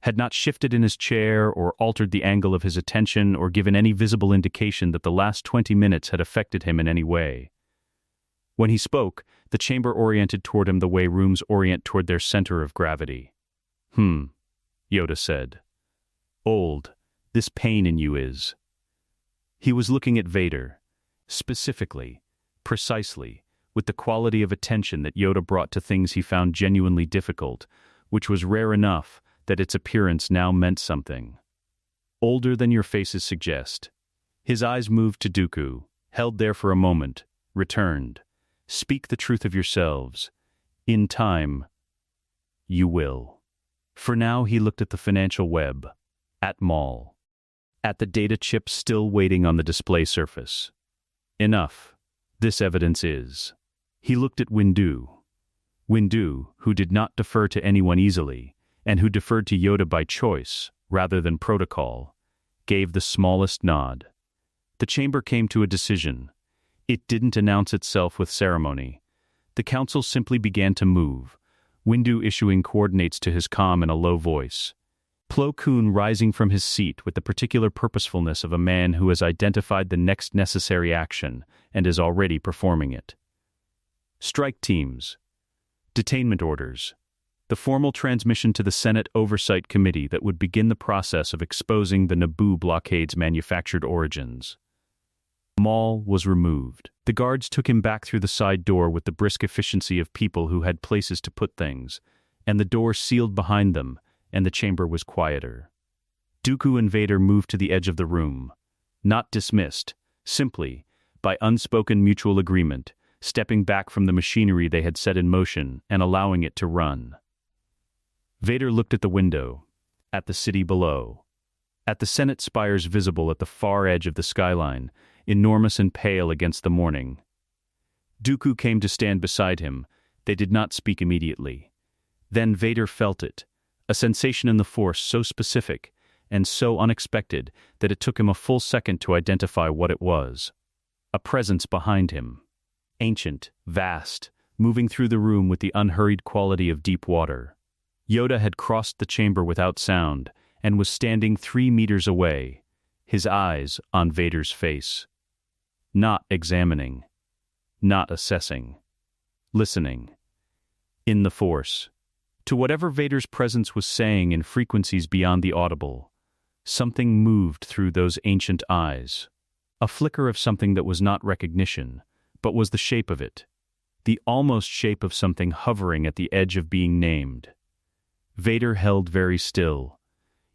had not shifted in his chair or altered the angle of his attention or given any visible indication that the last 20 minutes had affected him in any way. When he spoke, the chamber oriented toward him the way rooms orient toward their center of gravity. Yoda said. "Old, this pain in you is." He was looking at Vader, specifically, precisely, with the quality of attention that Yoda brought to things he found genuinely difficult, which was rare enough that its appearance now meant something. "Older than your faces suggest." His eyes moved to Dooku, held there for a moment, returned. "Speak the truth of yourselves. In time, you will." For now he looked at the financial web, at Maul, at the data chip still waiting on the display surface. Enough. This evidence is. He looked at Windu. Windu, who did not defer to anyone easily, and who deferred to Yoda by choice, rather than protocol, gave the smallest nod. The chamber came to a decision. It didn't announce itself with ceremony. The council simply began to move, Windu issuing coordinates to his comm in a low voice. Plo Koon rising from his seat with the particular purposefulness of a man who has identified the next necessary action and is already performing it. Strike teams. Detainment orders. The formal transmission to the Senate Oversight Committee that would begin the process of exposing the Naboo blockade's manufactured origins. Maul was removed. The guards took him back through the side door with the brisk efficiency of people who had places to put things, and the door sealed behind them, and the chamber was quieter. Dooku and Vader moved to the edge of the room. Not dismissed, simply, by unspoken mutual agreement, stepping back from the machinery they had set in motion and allowing it to run. Vader looked at the window, at the city below, at the Senate spires visible at the far edge of the skyline, enormous and pale against the morning. Dooku came to stand beside him. They did not speak immediately. Then Vader felt it, a sensation in the Force so specific, and so unexpected that it took him a full second to identify what it was. A presence behind him. Ancient, vast, moving through the room with the unhurried quality of deep water. Yoda had crossed the chamber without sound and was standing 3 meters away, his eyes on Vader's face. Not examining. Not assessing. Listening. In the Force. To whatever Vader's presence was saying in frequencies beyond the audible, something moved through those ancient eyes. A flicker of something that was not recognition, but was the shape of it. The almost shape of something hovering at the edge of being named. Vader held very still.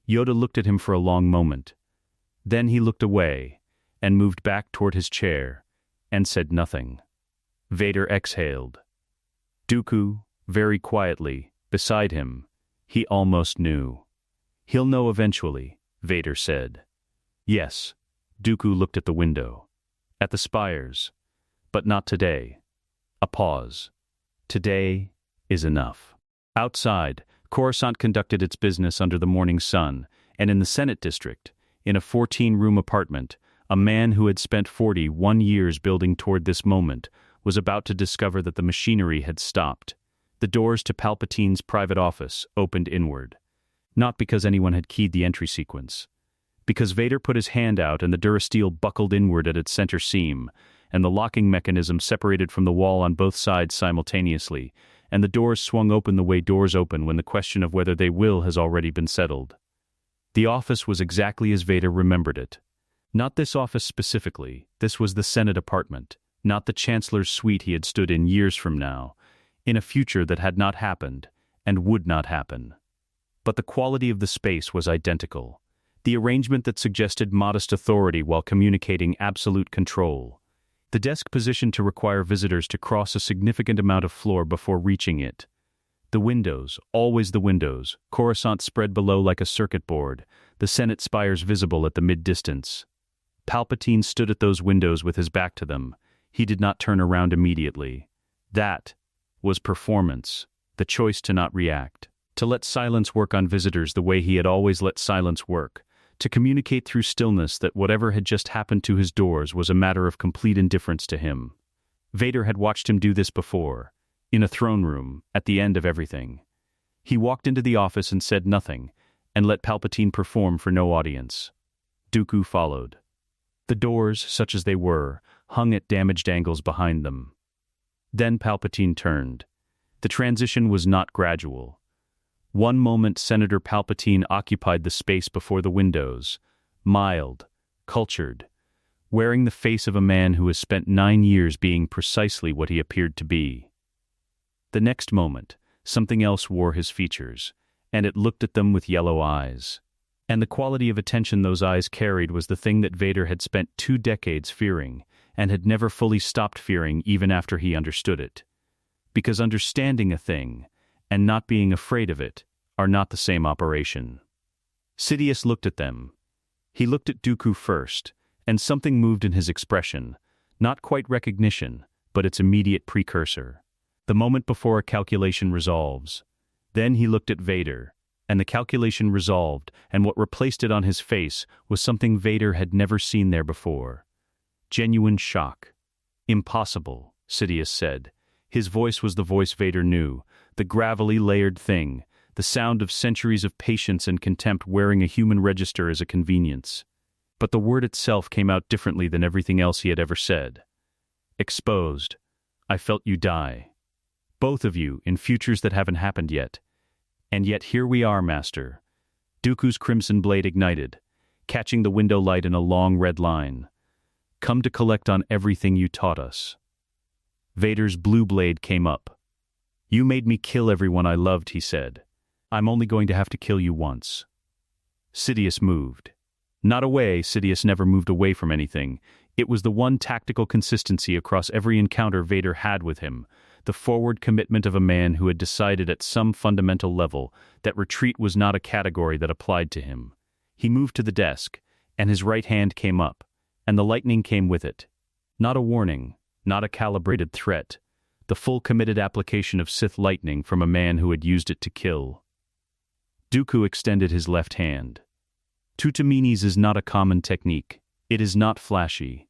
Yoda looked at him for a long moment. Then he looked away, and moved back toward his chair, and said nothing. Vader exhaled. Dooku, very quietly, beside him, he almost knew. "He'll know eventually," Vader said. Yes, Dooku looked at the window. At the spires. But not today. A pause. Today is enough. Outside, Coruscant conducted its business under the morning sun, and in the Senate district, in a 14-room apartment, a man who had spent 41 years building toward this moment was about to discover that the machinery had stopped. The doors to Palpatine's private office opened inward. Not because anyone had keyed the entry sequence. Because Vader put his hand out and the durasteel buckled inward at its center seam, and the locking mechanism separated from the wall on both sides simultaneously, and the doors swung open the way doors open when the question of whether they will has already been settled. The office was exactly as Vader remembered it. Not this office specifically, this was the Senate apartment, not the Chancellor's suite he had stood in years from now, in a future that had not happened, and would not happen. But the quality of the space was identical. The arrangement that suggested modest authority while communicating absolute control. The desk positioned to require visitors to cross a significant amount of floor before reaching it. The windows, always the windows, Coruscant spread below like a circuit board, the Senate spires visible at the mid-distance. Palpatine stood at those windows with his back to them. He did not turn around immediately. That was performance, the choice to not react, to let silence work on visitors the way he had always let silence work, to communicate through stillness that whatever had just happened to his doors was a matter of complete indifference to him. Vader had watched him do this before, in a throne room, at the end of everything. He walked into the office and said nothing, and let Palpatine perform for no audience. Dooku followed. The doors, such as they were, hung at damaged angles behind them. Then Palpatine turned. The transition was not gradual. One moment Senator Palpatine occupied the space before the windows, mild, cultured, wearing the face of a man who has spent 9 years being precisely what he appeared to be. The next moment, something else wore his features, and it looked at them with yellow eyes. And the quality of attention those eyes carried was the thing that Vader had spent 2 decades fearing, and had never fully stopped fearing even after he understood it. Because understanding a thing, and not being afraid of it, are not the same operation. Sidious looked at them. He looked at Dooku first, and something moved in his expression, not quite recognition, but its immediate precursor. The moment before a calculation resolves. Then he looked at Vader, and the calculation resolved, and what replaced it on his face was something Vader had never seen there before. Genuine shock. Impossible, Sidious said. His voice was the voice Vader knew, the gravelly layered thing, the sound of centuries of patience and contempt wearing a human register as a convenience. But the word itself came out differently than everything else he had ever said. Exposed. I felt you die. Both of you, in futures that haven't happened yet. And yet here we are, Master. Dooku's crimson blade ignited, catching the window light in a long red line. Come to collect on everything you taught us. Vader's blue blade came up. You made me kill everyone I loved, he said. I'm only going to have to kill you once. Sidious moved. Not away, Sidious never moved away from anything. It was the one tactical consistency across every encounter Vader had with him, the forward commitment of a man who had decided at some fundamental level that retreat was not a category that applied to him. He moved to the desk, and his right hand came up, and the lightning came with it. Not a warning, not a calibrated threat, the full committed application of Sith lightning from a man who had used it to kill. Dooku extended his left hand. Tutamini's is not a common technique. It is not flashy.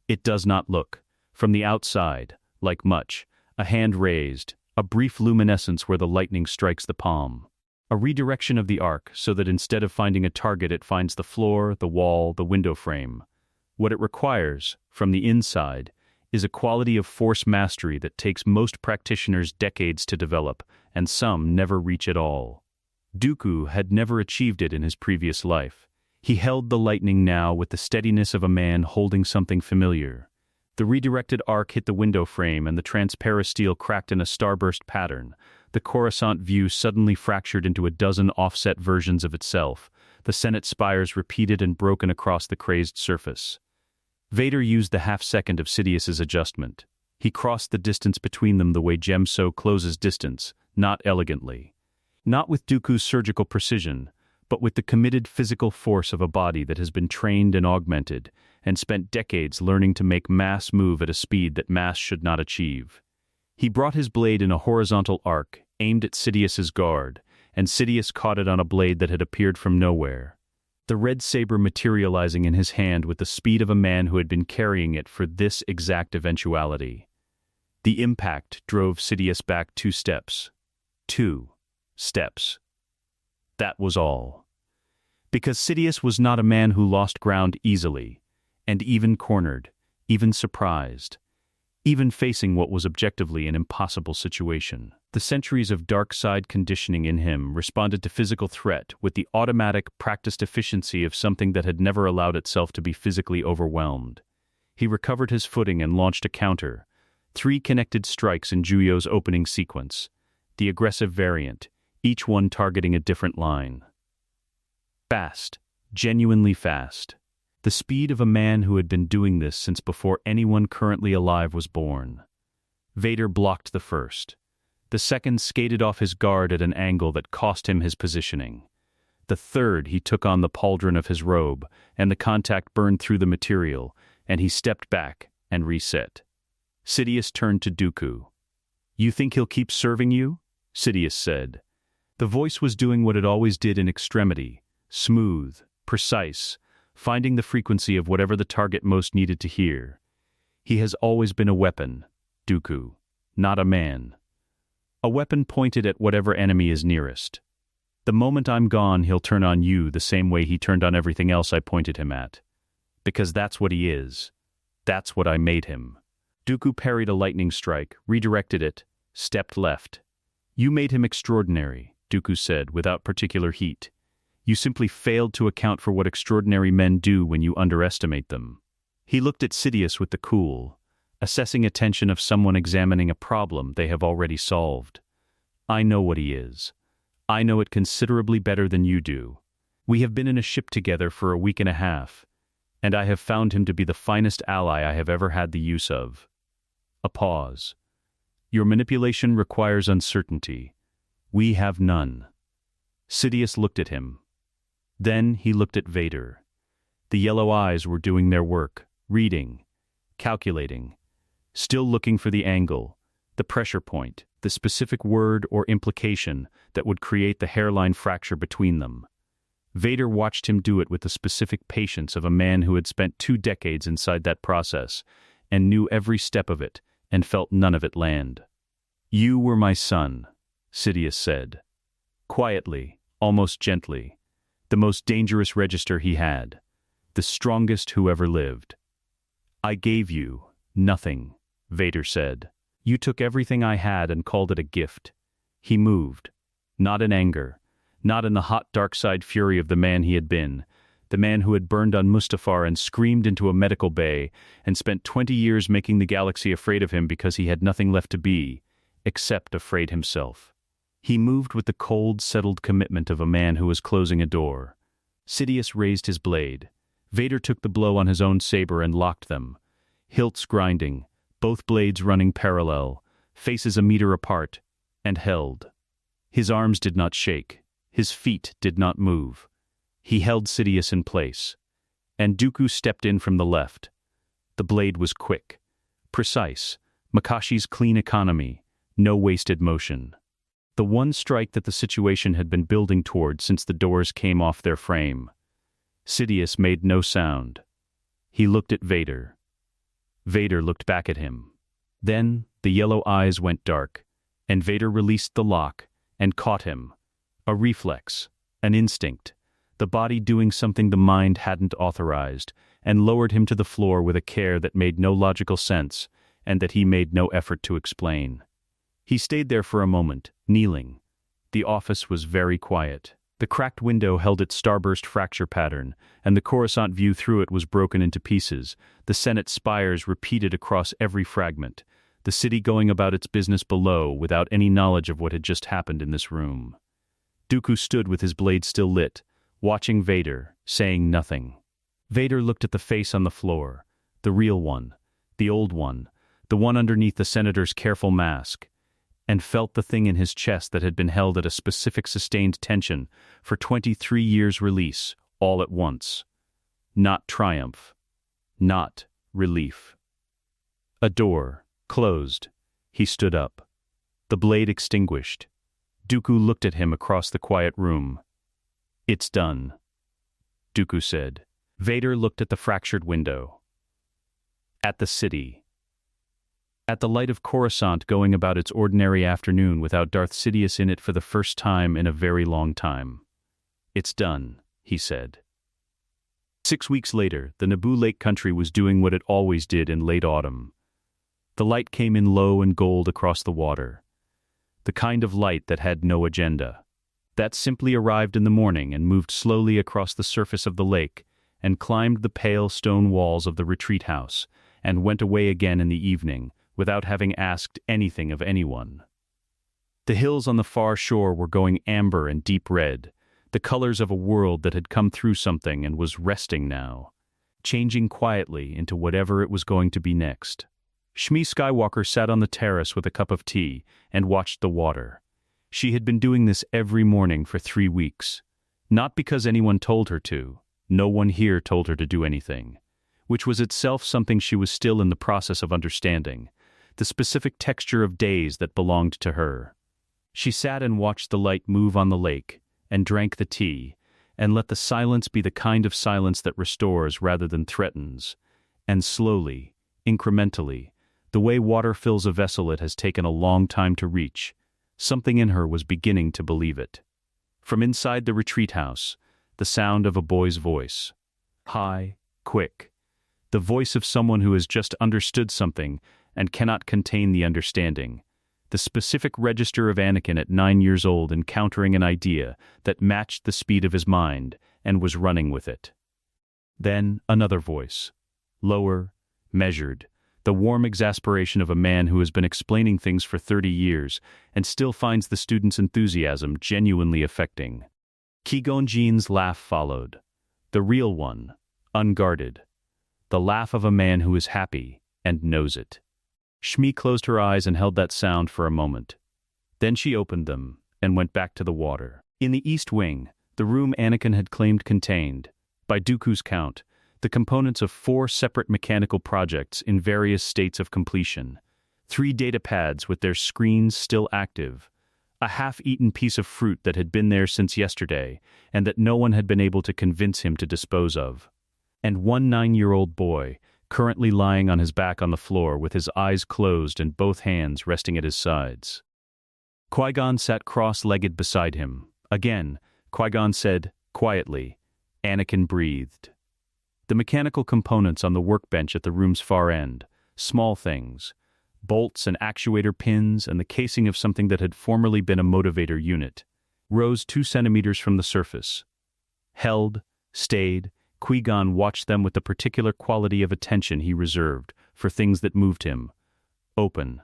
It does not look, from the outside, like much. A hand raised, a brief luminescence where the lightning strikes the palm. A redirection of the arc so that instead of finding a target it finds the floor, the wall, the window frame. What it requires, from the inside, is a quality of force mastery that takes most practitioners decades to develop, and some never reach at all. Dooku had never achieved it in his previous life. He held the lightning now with the steadiness of a man holding something familiar. The redirected arc hit the window frame and the transparasteel cracked in a starburst pattern. The Coruscant view suddenly fractured into a dozen offset versions of itself, the Senate spires repeated and broken across the crazed surface. Vader used the half-second of Sidious's adjustment. He crossed the distance between them the way Gemso closes distance, not elegantly. Not with Dooku's surgical precision, but with the committed physical force of a body that has been trained and augmented, and spent decades learning to make mass move at a speed that mass should not achieve. He brought his blade in a horizontal arc, aimed at Sidious's guard, and Sidious caught it on a blade that had appeared from nowhere. The red saber materializing in his hand with the speed of a man who had been carrying it for this exact eventuality. The impact drove Sidious back 2 steps. 2 steps. That was all. Because Sidious was not a man who lost ground easily, and even cornered, even surprised, even facing what was objectively an impossible situation. The centuries of dark side conditioning in him responded to physical threat with the automatic, practiced efficiency of something that had never allowed itself to be physically overwhelmed. He recovered his footing and launched a counter. 3 connected strikes in Juyo's opening sequence. The aggressive variant, each one targeting a different line. Fast, genuinely fast. The speed of a man who had been doing this since before anyone currently alive was born. Vader blocked the first. The second skated off his guard at an angle that cost him his positioning. The third he took on the pauldron of his robe, and the contact burned through the material, and he stepped back and reset. Sidious turned to Dooku. "You think he'll keep serving you?" Sidious said. The voice was doing what it always did in extremity, smooth, precise, finding the frequency of whatever the target most needed to hear. "He has always been a weapon, Dooku, not a man. A weapon pointed at whatever enemy is nearest. The moment I'm gone, he'll turn on you the same way he turned on everything else I pointed him at. Because that's what he is. That's what I made him." Dooku parried a lightning strike, redirected it, stepped left. "You made him extraordinary," Dooku said, without particular heat. "You simply failed to account for what extraordinary men do when you underestimate them." He looked at Sidious with the cool, assessing attention of someone examining a problem they have already solved. "I know what he is. I know it considerably better than you do. We have been in a ship together for a week and a half, and I have found him to be the finest ally I have ever had the use of." A pause. "Your manipulation requires uncertainty. We have none." Sidious looked at him. Then he looked at Vader. The yellow eyes were doing their work, reading, calculating, still looking for the angle, the pressure point, the specific word or implication that would create the hairline fracture between them. Vader watched him do it with the specific patience of a man who had spent 2 decades inside that process, and knew every step of it, and felt none of it land. "You were my son," Sidious said. Quietly, almost gently. The most dangerous register he had. The strongest who ever lived. "I gave you nothing," Vader said. "You took everything I had and called it a gift." He moved. Not in anger. Not in the hot dark side fury of the man he had been. The man who had burned on Mustafar and screamed into a medical bay and spent 20 years making the galaxy afraid of him because he had nothing left to be, except afraid himself. He moved with the cold, settled commitment of a man who was closing a door. Sidious raised his blade. Vader took the blow on his own saber and locked them. Hilts grinding, both blades running parallel, faces a meter apart, and held. His arms did not shake. His feet did not move. He held Sidious in place. And Dooku stepped in from the left. The blade was quick, precise, Makashi's clean economy, no wasted motion. The one strike that the situation had been building toward since the doors came off their frame. Sidious made no sound. He looked at Vader. Vader looked back at him. Then the yellow eyes went dark, and Vader released the lock and caught him. A reflex, an instinct, the body doing something the mind hadn't authorized, and lowered him to the floor with a care that made no logical sense and that he made no effort to explain. He stayed there for a moment, kneeling. The office was very quiet. The cracked window held its starburst fracture pattern, and the Coruscant view through it was broken into pieces, the Senate spires repeated across every fragment, the city going about its business below without any knowledge of what had just happened in this room. Dooku stood with his blade still lit, watching Vader, saying nothing. Vader looked at the face on the floor, the real one, the old one, the one underneath the senator's careful mask, and felt the thing in his chest that had been held at a specific sustained tension for 23 years release, all at once. Not triumph. Not relief. A door closed. He stood up. The blade extinguished. Dooku looked at him across the quiet room. "It's done," Dooku said. Vader looked at the fractured window. At the city. At the light of Coruscant going about its ordinary afternoon without Darth Sidious in it for the first time in a very long time. "It's done," he said. 6 weeks later, the Naboo Lake country was doing what it always did in late autumn. The light came in low and gold across the water. The kind of light that had no agenda. That simply arrived in the morning and moved slowly across the surface of the lake and climbed the pale stone walls of the retreat house and went away again in the evening, without having asked anything of anyone. The hills on the far shore were going amber and deep red, the colors of a world that had come through something and was resting now, changing quietly into whatever it was going to be next. Shmi Skywalker sat on the terrace with a cup of tea and watched the water. She had been doing this every morning for 3 weeks. Not because anyone told her to, no one here told her to do anything, which was itself something she was still in the process of understanding. The specific texture of days that belonged to her. She sat and watched the light move on the lake, and drank the tea, and let the silence be the kind of silence that restores rather than threatens, and slowly, incrementally, the way water fills a vessel it has taken a long time to reach, something in her was beginning to believe it. From inside the retreat house, the sound of a boy's voice. High, quick. The voice of someone who has just understood something and cannot contain the understanding. The specific register of Anakin at 9 years old encountering an idea that matched the speed of his mind and was running with it. Then another voice. Lower, measured, the warm exasperation of a man who has been explaining things for 30 years and still finds the students' enthusiasm genuinely affecting. Qui-Gon Jinn's laugh followed. The real one, unguarded. The laugh of a man who is happy and knows it. Shmi closed her eyes and held that sound for a moment. Then she opened them and went back to the water. In the east wing, the room Anakin had claimed contained, by Dooku's count, the components of 4 separate mechanical projects in various states of completion, 3 data pads with their screens still active, a half-eaten piece of fruit that had been there since yesterday and that no one had been able to convince him to dispose of, and 1 9-year-old boy, currently lying on his back on the floor with his eyes closed and both hands resting at his sides. Qui-Gon sat cross-legged beside him. Again, Qui-Gon said, quietly. Anakin breathed. The mechanical components on the workbench at the room's far end, small things, bolts and actuator pins and the casing of something that had formerly been a motivator unit, rose 2 centimeters from the surface. Held, stayed, Qui-Gon watched them with the particular quality of attention he reserved for things that moved him. Open,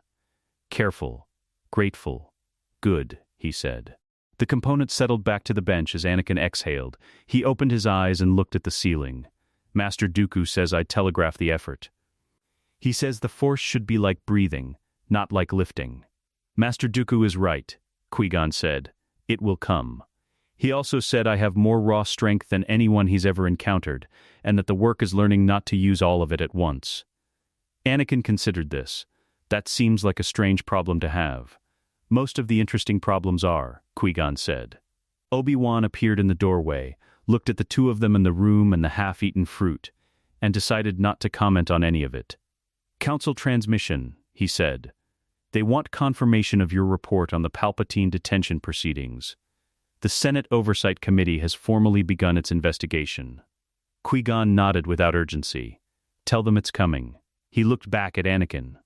careful, grateful, good, he said. The components settled back to the bench as Anakin exhaled. He opened his eyes and looked at the ceiling. Master Dooku says I telegraph the effort. He says the Force should be like breathing, not like lifting. Master Dooku is right, Qui-Gon said. It will come. He also said I have more raw strength than anyone he's ever encountered, and that the work is learning not to use all of it at once. Anakin considered this. That seems like a strange problem to have. Most of the interesting problems are, Qui-Gon said. Obi-Wan appeared in the doorway, looked at the two of them in the room and the half-eaten fruit, and decided not to comment on any of it. "Council transmission," he said. "They want confirmation of your report on the Palpatine detention proceedings. The Senate Oversight Committee has formally begun its investigation." Qui-Gon nodded without urgency. "Tell them it's coming." He looked back at Anakin.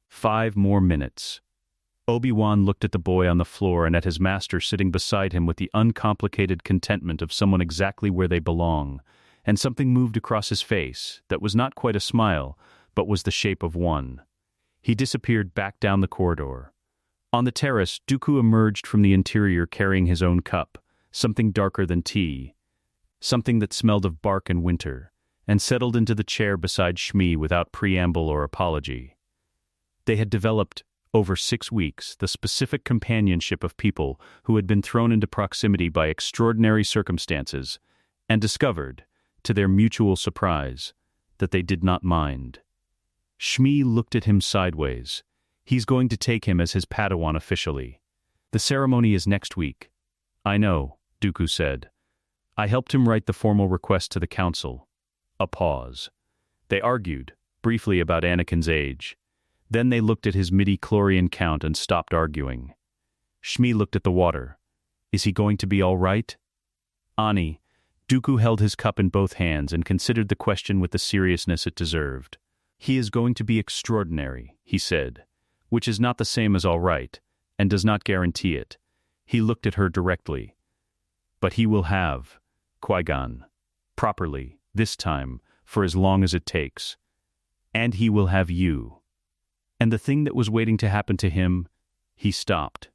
5 more minutes. Obi-Wan looked at the boy on the floor and at his master sitting beside him with the uncomplicated contentment of someone exactly where they belong, and something moved across his face that was not quite a smile, but was the shape of one. He disappeared back down the corridor. On the terrace, Dooku emerged from the interior carrying his own cup, something darker than tea, something that smelled of bark and winter, and settled into the chair beside Shmi without preamble or apology. They had developed, over 6 weeks, the specific companionship of people who had been thrown into proximity by extraordinary circumstances, and discovered, to their mutual surprise, that they did not mind. Shmi looked at him sideways. He's going to take him as his Padawan officially. "The ceremony is next week." "I know," Dooku said. "I helped him write the formal request to the Council." A pause. They argued, briefly about Anakin's age. Then they looked at his midi-chlorian count and stopped arguing. Shmi looked at the water. "Is he going to be all right?" "Ani." Dooku held his cup in both hands and considered the question with the seriousness it deserved. "He is going to be extraordinary," he said, "which is not the same as all right, and does not guarantee it." He looked at her directly. "But he will have Qui-Gon. Properly, this time, for as long as it takes. And he will have you." And the thing that was waiting to happen to him, he stopped.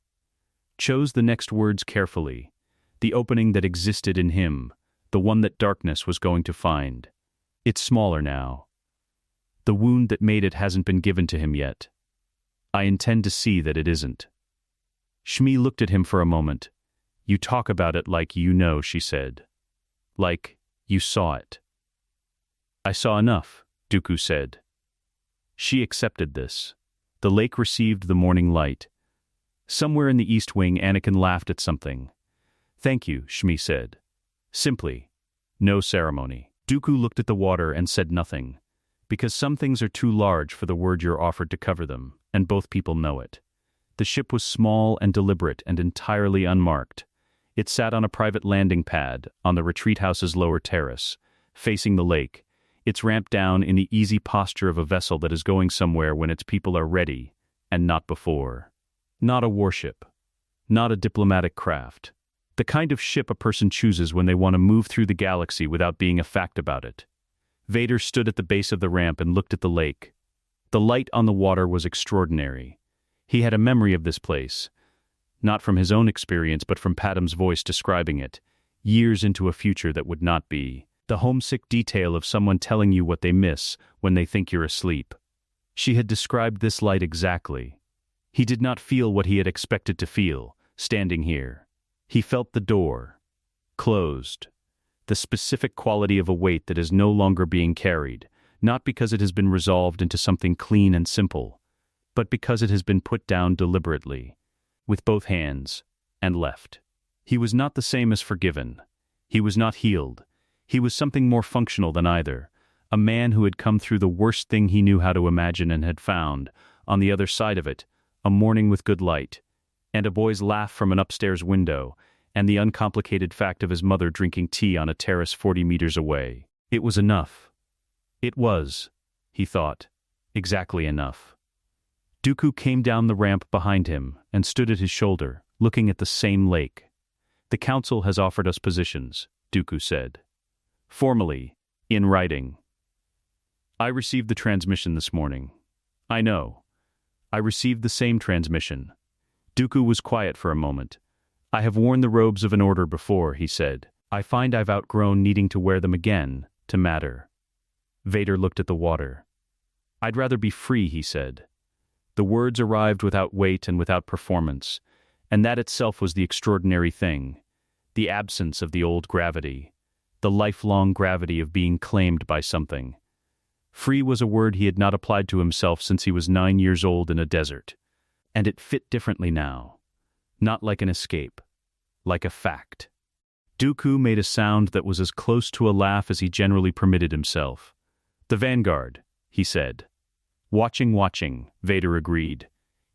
Chose the next words carefully. The opening that existed in him, the one that darkness was going to find. It's smaller now. The wound that made it hasn't been given to him yet. I intend to see that it isn't. Shmi looked at him for a moment. "You talk about it like you know," she said. "Like you saw it." "I saw enough," Dooku said. She accepted this. The lake received the morning light. Somewhere in the East Wing, Anakin laughed at something. "Thank you," Shmi said. Simply. No ceremony. Dooku looked at the water and said nothing. Because some things are too large for the word you're offered to cover them, and both people know it. The ship was small and deliberate and entirely unmarked. It sat on a private landing pad on the retreat house's lower terrace, facing the lake, its ramp down in the easy posture of a vessel that is going somewhere when its people are ready, and not before. Not a warship. Not a diplomatic craft. The kind of ship a person chooses when they want to move through the galaxy without being a fact about it. Vader stood at the base of the ramp and looked at the lake. The light on the water was extraordinary. He had a memory of this place, not from his own experience but from Padme's voice describing it, years into a future that would not be. The homesick detail of someone telling you what they miss when they think you're asleep. She had described this light exactly. He did not feel what he had expected to feel, standing here. He felt the door. Closed. The specific quality of a weight that is no longer being carried, not because it has been resolved into something clean and simple, but because it has been put down deliberately, with both hands, and left. He was not the same as forgiven. He was not healed. He was something more functional than either, a man who had come through the worst thing he knew how to imagine and had found, on the other side of it, a morning with good light, and a boy's laugh from an upstairs window, and the uncomplicated fact of his mother drinking tea on a terrace 40 meters away. It was enough. It was, he thought, exactly enough. Dooku came down the ramp behind him and stood at his shoulder, looking at the same lake. "The Council has offered us positions," Dooku said. "Formally, in writing. I received the transmission this morning." "I know. I received the same transmission." Dooku was quiet for a moment. "I have worn the robes of an order before," he said. "I find I've outgrown needing to wear them again, to matter." Vader looked at the water. "I'd rather be free," he said. The words arrived without weight and without performance, and that itself was the extraordinary thing. The absence of the old gravity. The lifelong gravity of being claimed by something. Free was a word he had not applied to himself since he was 9 years old in a desert. And it fit differently now. Not like an escape. Like a fact. Dooku made a sound that was as close to a laugh as he generally permitted himself. "The Vanguard," he said. Watching, Vader agreed.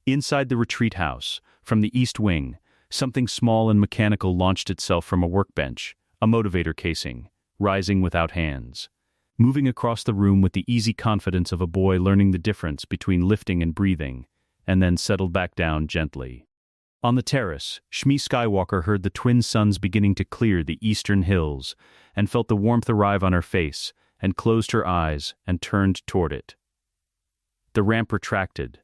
Inside the retreat house, from the East Wing, something small and mechanical launched itself from a workbench, a motivator casing, rising without hands. Moving across the room with the easy confidence of a boy learning the difference between lifting and breathing, and then settled back down gently. On the terrace, Shmi Skywalker heard the twin suns beginning to clear the eastern hills, and felt the warmth arrive on her face, and closed her eyes and turned toward it. The ramp retracted.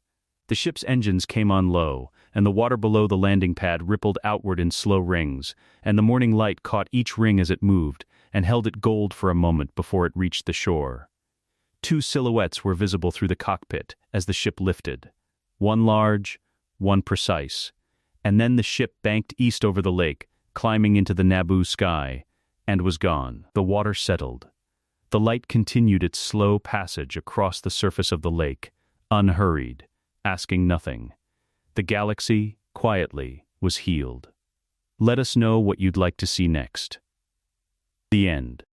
The ship's engines came on low, and the water below the landing pad rippled outward in slow rings, and the morning light caught each ring as it moved, and held it gold for a moment before it reached the shore. Two silhouettes were visible through the cockpit as the ship lifted, one large, one precise, and then the ship banked east over the lake, climbing into the Naboo sky, and was gone. The water settled. The light continued its slow passage across the surface of the lake, unhurried, asking nothing. The galaxy, quietly, was healed. Let us know what you'd like to see next. The end.